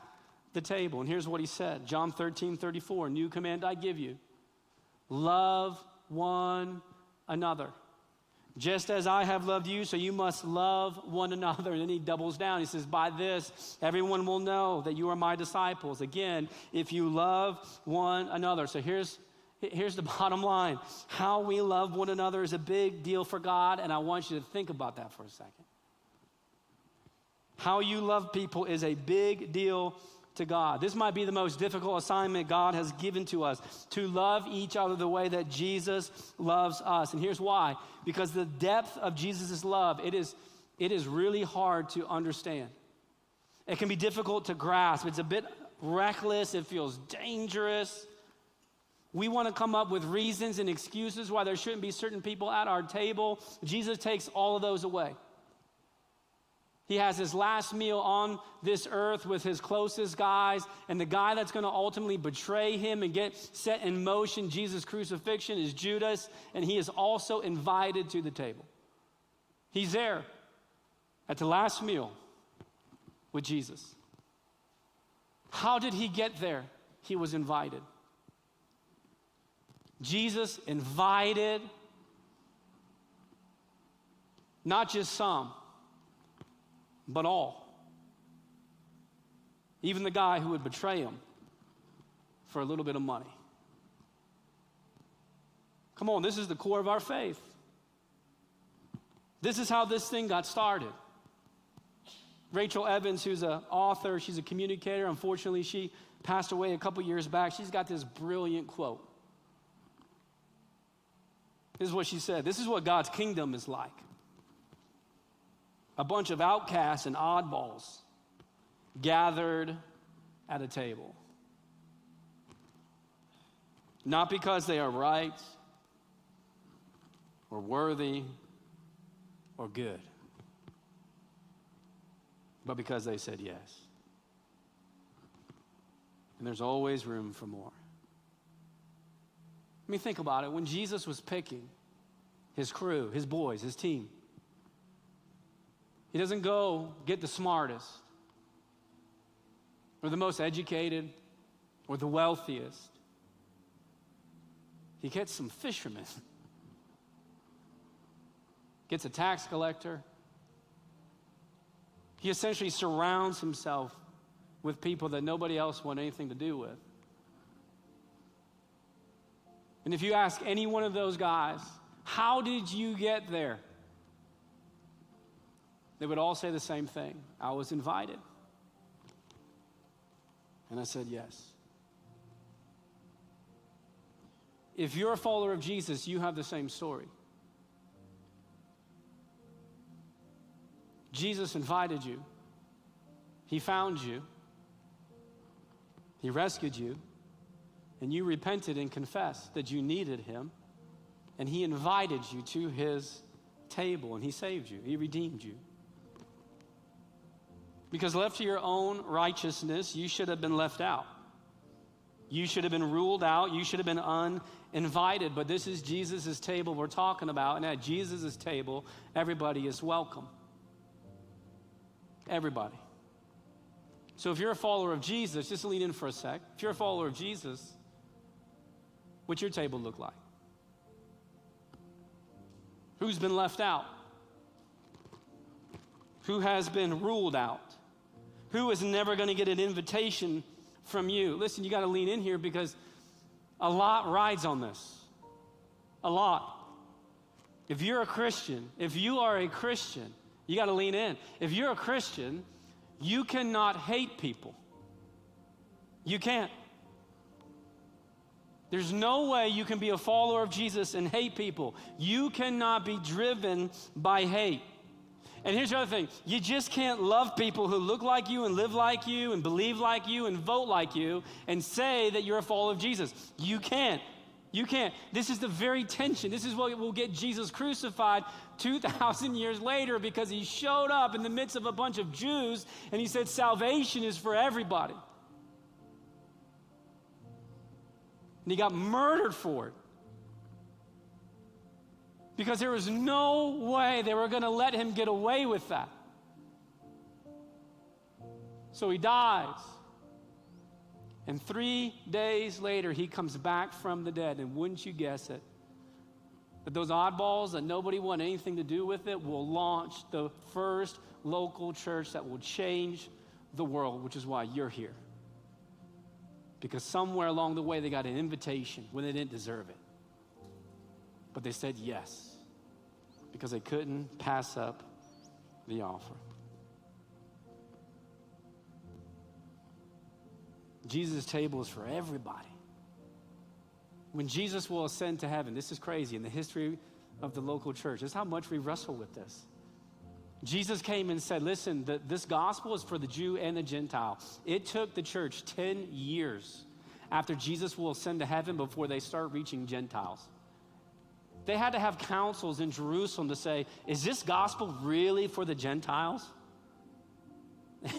the table. And here's what he said, John 13:34, new command I give you, love one another. Just as I have loved you, so you must love one another. And then he doubles down. He says, by this, everyone will know that you are my disciples. Again, if you love one another. So here's the bottom line. How we love one another is a big deal for God, and I want you to think about that for a second. How you love people is a big deal to God. This might be the most difficult assignment God has given to us, to love each other the way that Jesus loves us. And here's why. Because the depth of Jesus' love, it is really hard to understand. It can be difficult to grasp. It's a bit reckless. It feels dangerous. We want to come up with reasons and excuses why there shouldn't be certain people at our table. Jesus takes all of those away. He has his last meal on this earth with his closest guys, and the guy that's going to ultimately betray him and get set in motion Jesus' crucifixion is Judas, and he is also invited to the table. He's there at the last meal with Jesus. How did he get there? He was invited. Jesus invited not just some, but all. Even the guy who would betray him for a little bit of money. Come on, this is the core of our faith. This is how this thing got started. Rachel Evans, who's an author, she's a communicator. Unfortunately, she passed away a couple years back. She's got this brilliant quote. This is what she said. This is what God's kingdom is like. A bunch of outcasts and oddballs gathered at a table. Not because they are right or worthy or good, but because they said yes. And there's always room for more. I mean, think about it. When Jesus was picking his crew, his boys, his team, He doesn't go get the smartest or the most educated or the wealthiest. He gets some fishermen, gets a tax collector. He essentially surrounds himself with people that nobody else wanted anything to do with. And if you ask any one of those guys, how did you get there? They would all say the same thing. I was invited. And I said yes. If you're a follower of Jesus, you have the same story. Jesus invited you. He found you. He rescued you. And you repented and confessed that you needed him. And he invited you to his table, and he saved you. He redeemed you. Because left to your own righteousness, you should have been left out. You should have been ruled out. You should have been uninvited. But this is Jesus' table we're talking about. And at Jesus' table, everybody is welcome. Everybody. So if you're a follower of Jesus, just lean in for a sec. If you're a follower of Jesus, what's your table look like? Who's been left out? Who has been ruled out? Who is never going to get an invitation from you? Listen, you got to lean in here because a lot rides on this. A lot. If you're a Christian, if you are a Christian, you got to lean in. If you're a Christian, you cannot hate people. You can't. There's no way you can be a follower of Jesus and hate people. You cannot be driven by hate. And here's the other thing. You just can't love people who look like you and live like you and believe like you and vote like you and say that you're a follower of Jesus. You can't. You can't. This is the very tension. This is what will get Jesus crucified 2,000 years later, because he showed up in the midst of a bunch of Jews and he said salvation is for everybody. And he got murdered for it. Because there was no way they were going to let him get away with that. So he dies. And 3 days later, he comes back from the dead. And wouldn't you guess it? That those oddballs that nobody wanted anything to do with it will launch the first local church that will change the world, which is why you're here. Because somewhere along the way, they got an invitation when they didn't deserve it. But they said yes, because they couldn't pass up the offer. Jesus' table is for everybody. When Jesus will ascend to heaven, this is crazy in the history of the local church. This is how much we wrestle with this. Jesus came and said, listen, this gospel is for the Jew and the Gentile. It took the church 10 years after Jesus will ascend to heaven before they start reaching Gentiles. They had to have councils in Jerusalem to say, is this gospel really for the Gentiles?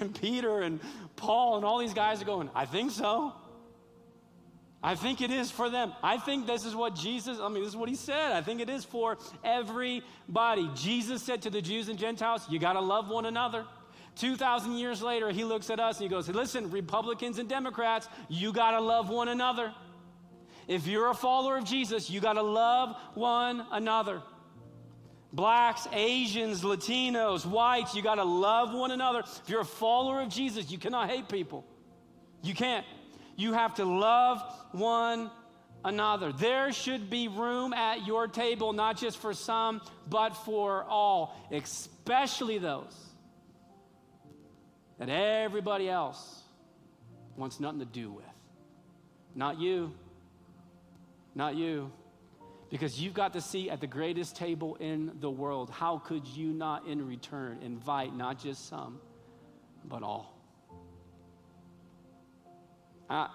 And Peter and Paul and all these guys are going, I think so. I think it is for them. I think this is what this is what he said. I think it is for everybody. Jesus said to the Jews and Gentiles, you got to love one another. 2,000 years later, he looks at us and he goes, listen, Republicans and Democrats, you got to love one another. If you're a follower of Jesus, you got to love one another. Blacks, Asians, Latinos, whites, you got to love one another. If you're a follower of Jesus, you cannot hate people. You can't. You have to love one another. There should be room at your table, not just for some, but for all, especially those that everybody else wants nothing to do with. Not you. Not you. Because you've got the seat at the greatest table in the world. How could you not, in return, invite not just some, but all? I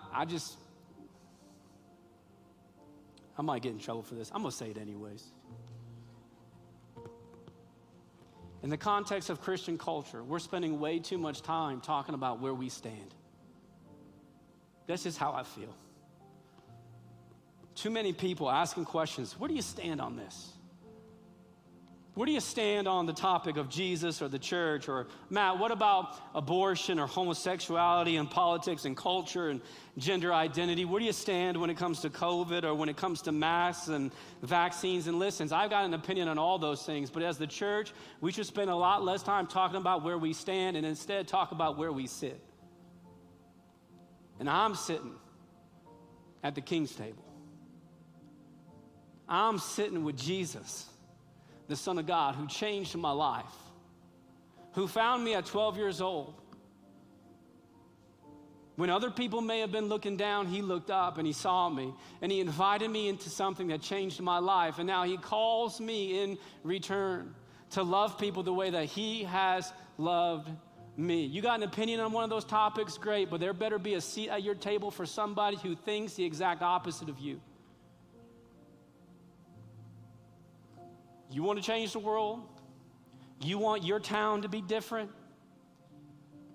might get in trouble for this. I'm going to say it anyways. In the context of Christian culture, we're spending way too much time talking about where we stand. That's just how I feel. Too many people asking questions, where do you stand on this? Where do you stand on the topic of Jesus or the church? Or, Matt, what about abortion or homosexuality and politics and culture and gender identity? Where do you stand when it comes to COVID or when it comes to masks and vaccines? And listen, I've got an opinion on all those things, but as the church, we should spend a lot less time talking about where we stand and instead talk about where we sit. And I'm sitting at the King's table. I'm sitting with Jesus, the Son of God, who changed my life, who found me at 12 years old. When other people may have been looking down, he looked up and he saw me, and he invited me into something that changed my life. And now he calls me in return to love people the way that he has loved me. You got an opinion on one of those topics? Great, but there better be a seat at your table for somebody who thinks the exact opposite of you. You want to change the world? You want your town to be different?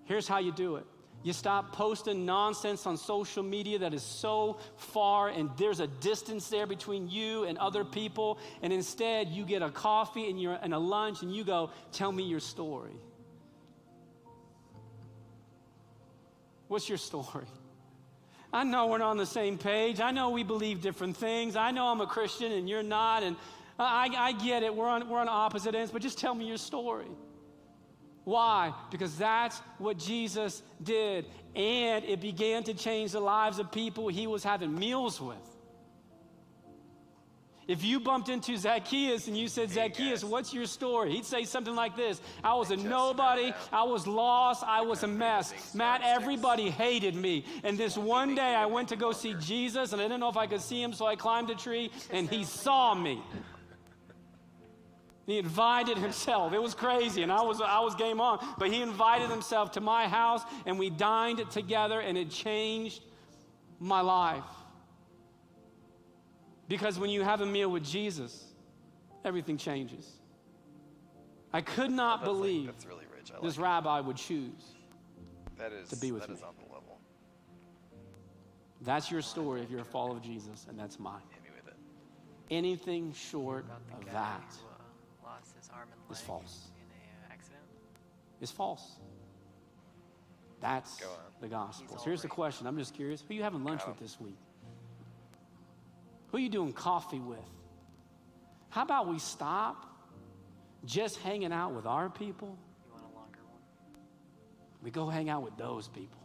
Here's how you do it. You stop posting nonsense on social media that is so far and there's a distance there between you and other people, and instead you get a coffee and a lunch and you go, tell me your story. What's your story? I know we're not on the same page. I know we believe different things. I know I'm a Christian and you're not, and I get it. We're on opposite ends, but just tell me your story. Why? Because that's what Jesus did, and it began to change the lives of people he was having meals with. If you bumped into Zacchaeus and you said, Zacchaeus, what's your story? He'd say something like this: I was a nobody, I was lost, I was a mess. Matt, everybody hated me. And this one day I went to go see Jesus, and I didn't know if I could see him, so I climbed a tree, and he saw me. He invited himself. It was crazy, and I was game on. But he invited himself to my house, and we dined together, and it changed my life. Because when you have a meal with Jesus, everything changes. I could not believe that's really rich. I this like rabbi would choose it. to be with me. That is on the level. That's your story if you're a follower of Jesus, and that's mine. Hit me with it. Anything short of that Lost his arm and leg is false. in a accident. Is false. That's Go on. the gospel. He's So here's the all right. question. I'm just curious. Who are you having lunch Go. with this week? Who are you doing coffee with? How about we stop just hanging out with our people? You want a longer one? We go hang out with those people,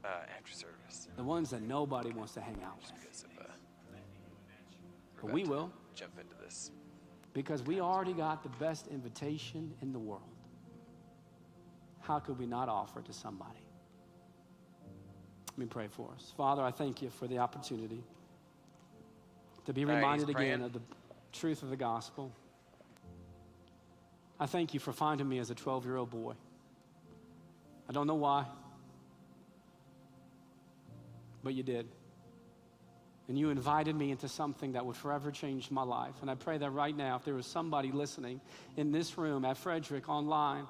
After service. the ones that nobody wants to hang out with. Because of, But we will, jump into this. because we already got the best invitation in the world. How could we not offer it to somebody? Let me pray for us. Father, I thank you for the opportunity to be All right, reminded he's again praying. of the truth of the gospel. I thank you for finding me as a 12-year-old boy. I don't know why, but you did. And you invited me into something that would forever change my life. And I pray that right now, if there was somebody listening in this room, at Frederick, online,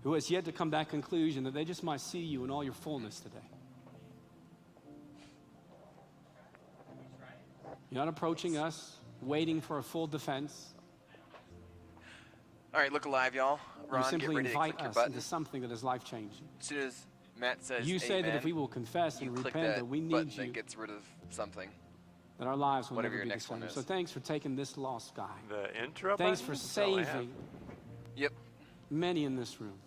who has yet to come to that conclusion, that they just might see you in all your fullness today. You're not approaching us, waiting for a full defense. All right, look alive, y'all. You Ron, get simply ready to invite click your us button. into something that is life-changing. As soon as Matt says You say that amen, if we will confess you and click repent that we button need that you, gets rid of something. that our lives will whatever never your be the next one same. is. So thanks for taking this lost guy. The intro Thanks button? for That's all I have. saving Yep. many in this room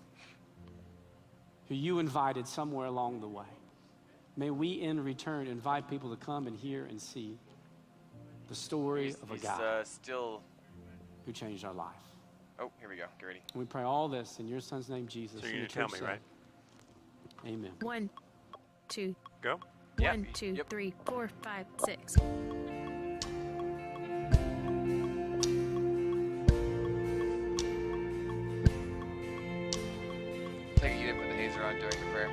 who you invited somewhere along the way. May we, in return, invite people to come and hear and see the story of a He's guy still. who changed our life. Oh, here we go. Get ready. And we pray all this in your son's name, Jesus. So And you're the going to tell church me, right? said, Amen. 1, 2, Go. Yeah. 1, 2, Yep. 3, 4, 5, 6. Take it you didn't put the hazer on during your prayer.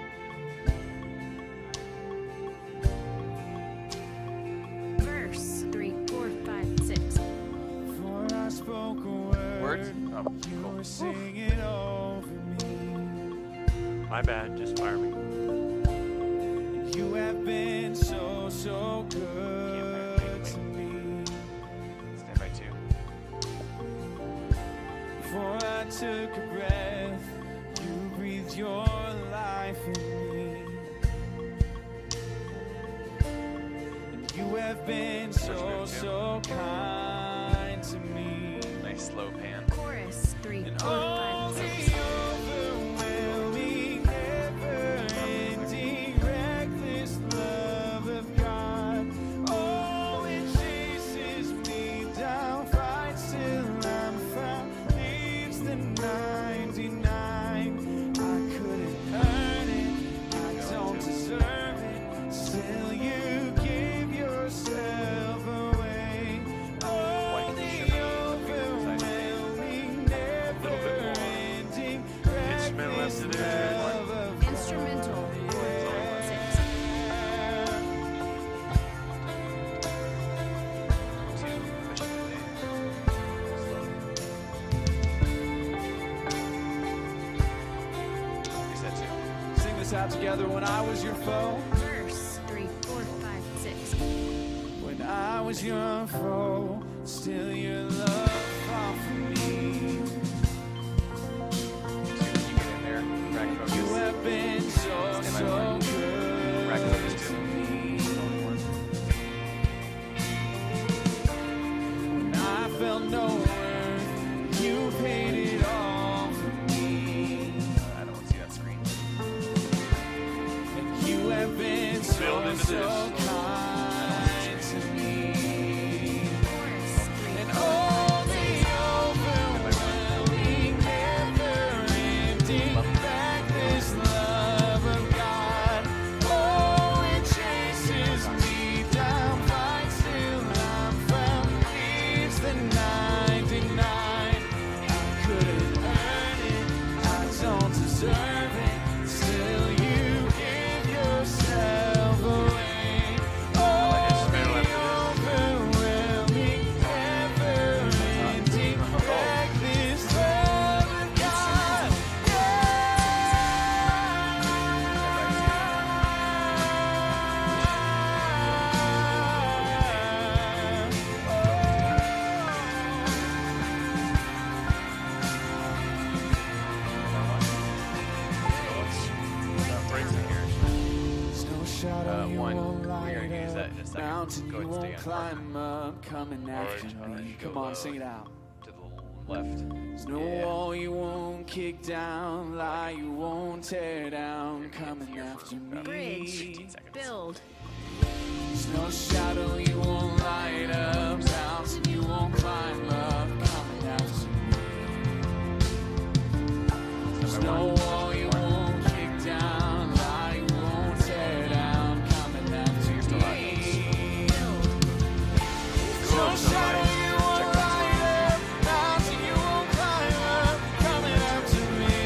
Verse 3, 4, 5, 6. For I spoke a word, Words? Oh, you cool. were singing over me. My bad. Just fire me. You have been so, so good to me. Stand by two. took a breath, you breathed your life in me. And you have been so kind to me. Nice slow pan. Chorus 3, 4, All 5, the 6. overwhelming, never-ending, reckless love of God. Oh, it chases me down, fights till I'm found, leaves the 99. I couldn't earn it, I don't deserve it, still you give yourself away. Oh, the overwhelming, never-ending, reckless love of Instrumental 4, 6. Two, pushing today. Slow. Reset two. Sing this out together. When I was your foe, Verse 3, 4, 5, 6. when I was your foe, still your love fought for me. You get in there. Rack focus. You have been so good Rack focus to two. me. When I felt no worth, you paid it all for me. I don't want to see that screen. And you have been Build into so this. kind to me. Chorus 3, And 4, all the overwhelming, never-ending, reckless love of God. Oh, it chases me down, fights till I'm found, leaves the 99. I couldn't earn it, I don't deserve it, still you give yourself away. Oh, the overwhelming, never-ending, reckless love of God. Breaks in here. There's no shadow you One. won't We're light gonna use that up, in a second. mountain Go you ahead and stay won't on climb up, coming after me. Go Come on, low. sing it out. To the left. There's no Yeah. wall you won't kick down, lie you won't tear down, coming after me. Bridge. 15 seconds. Build. There's no shadow you won't light up, mountain you won't climb up, coming after me. There's no wall you won't kick down, lie you won't tear down, coming after me. Build. There's no shadow you won't light up, mountain you won't climb up, coming after me.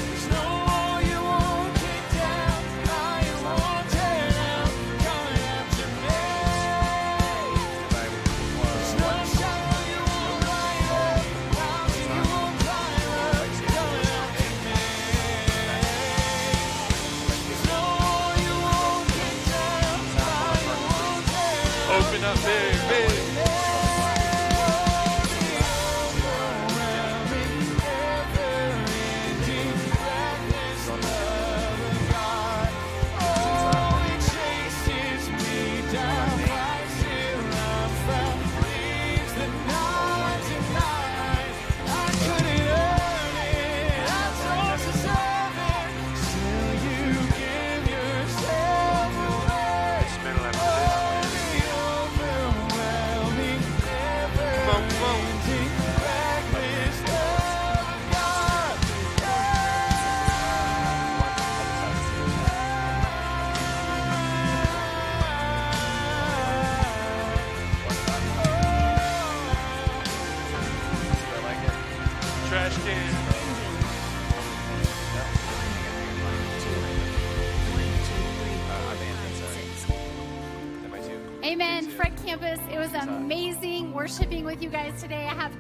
There's no wall you won't kick down, lie you won't tear down, coming after me. There's no shadow you won't light up, mountain you won't climb up, coming after me. There's no wall you won't kick down, lie you won't tear down. Open up big, big. Instrumental after this. Come on, come on. I like it. Trash can. 1, 2, 3, 4, 5, 6. Am I two? Amen, Two, two. Fred Campus. It was amazing worshiping with you guys today. I have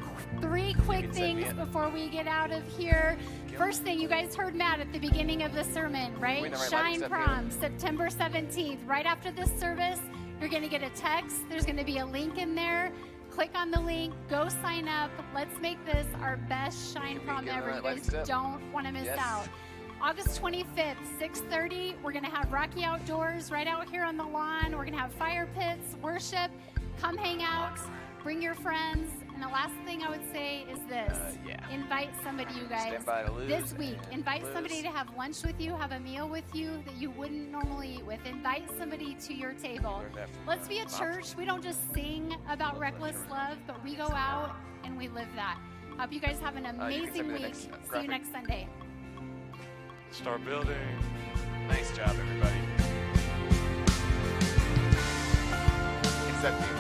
three quick can send me things it. before we get out of here. First thing, you guys heard Matt at the beginning of the sermon, right? Wait, no, right, Shine like, Prom, September 17th. Right after this service, you're going to get a text. There's going to be a link in there. click on the link, go sign up. Let's make this our best Shine Prom give ever. it You a guys light step. don't want to miss Yes. out. August 25th, 6:30, we're going to have Rocky Outdoors right out here on the lawn. We're going to have fire pits, worship. Come hang out, bring your friends. And the last thing I would say is this. Yeah. Invite somebody, you guys. Stand by to lose. This week, and invite lose. somebody to have lunch with you, have a meal with you that you wouldn't normally eat with. Invite somebody to your table. Let's be a church. We don't just sing about reckless love, but we go out and we live that. Hope you guys have an you can amazing send me the week. next See you graphic. next Sunday. Start building. Nice job, everybody. Except you.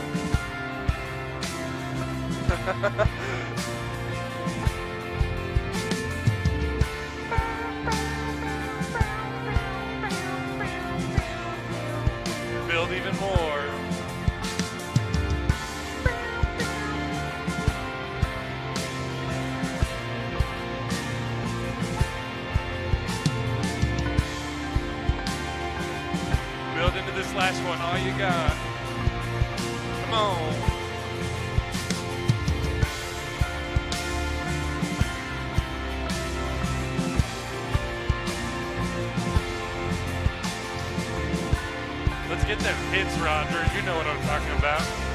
Build even more. Build into this last one all you got. Come on. Let's get them hits, Roger. You know what I'm talking about.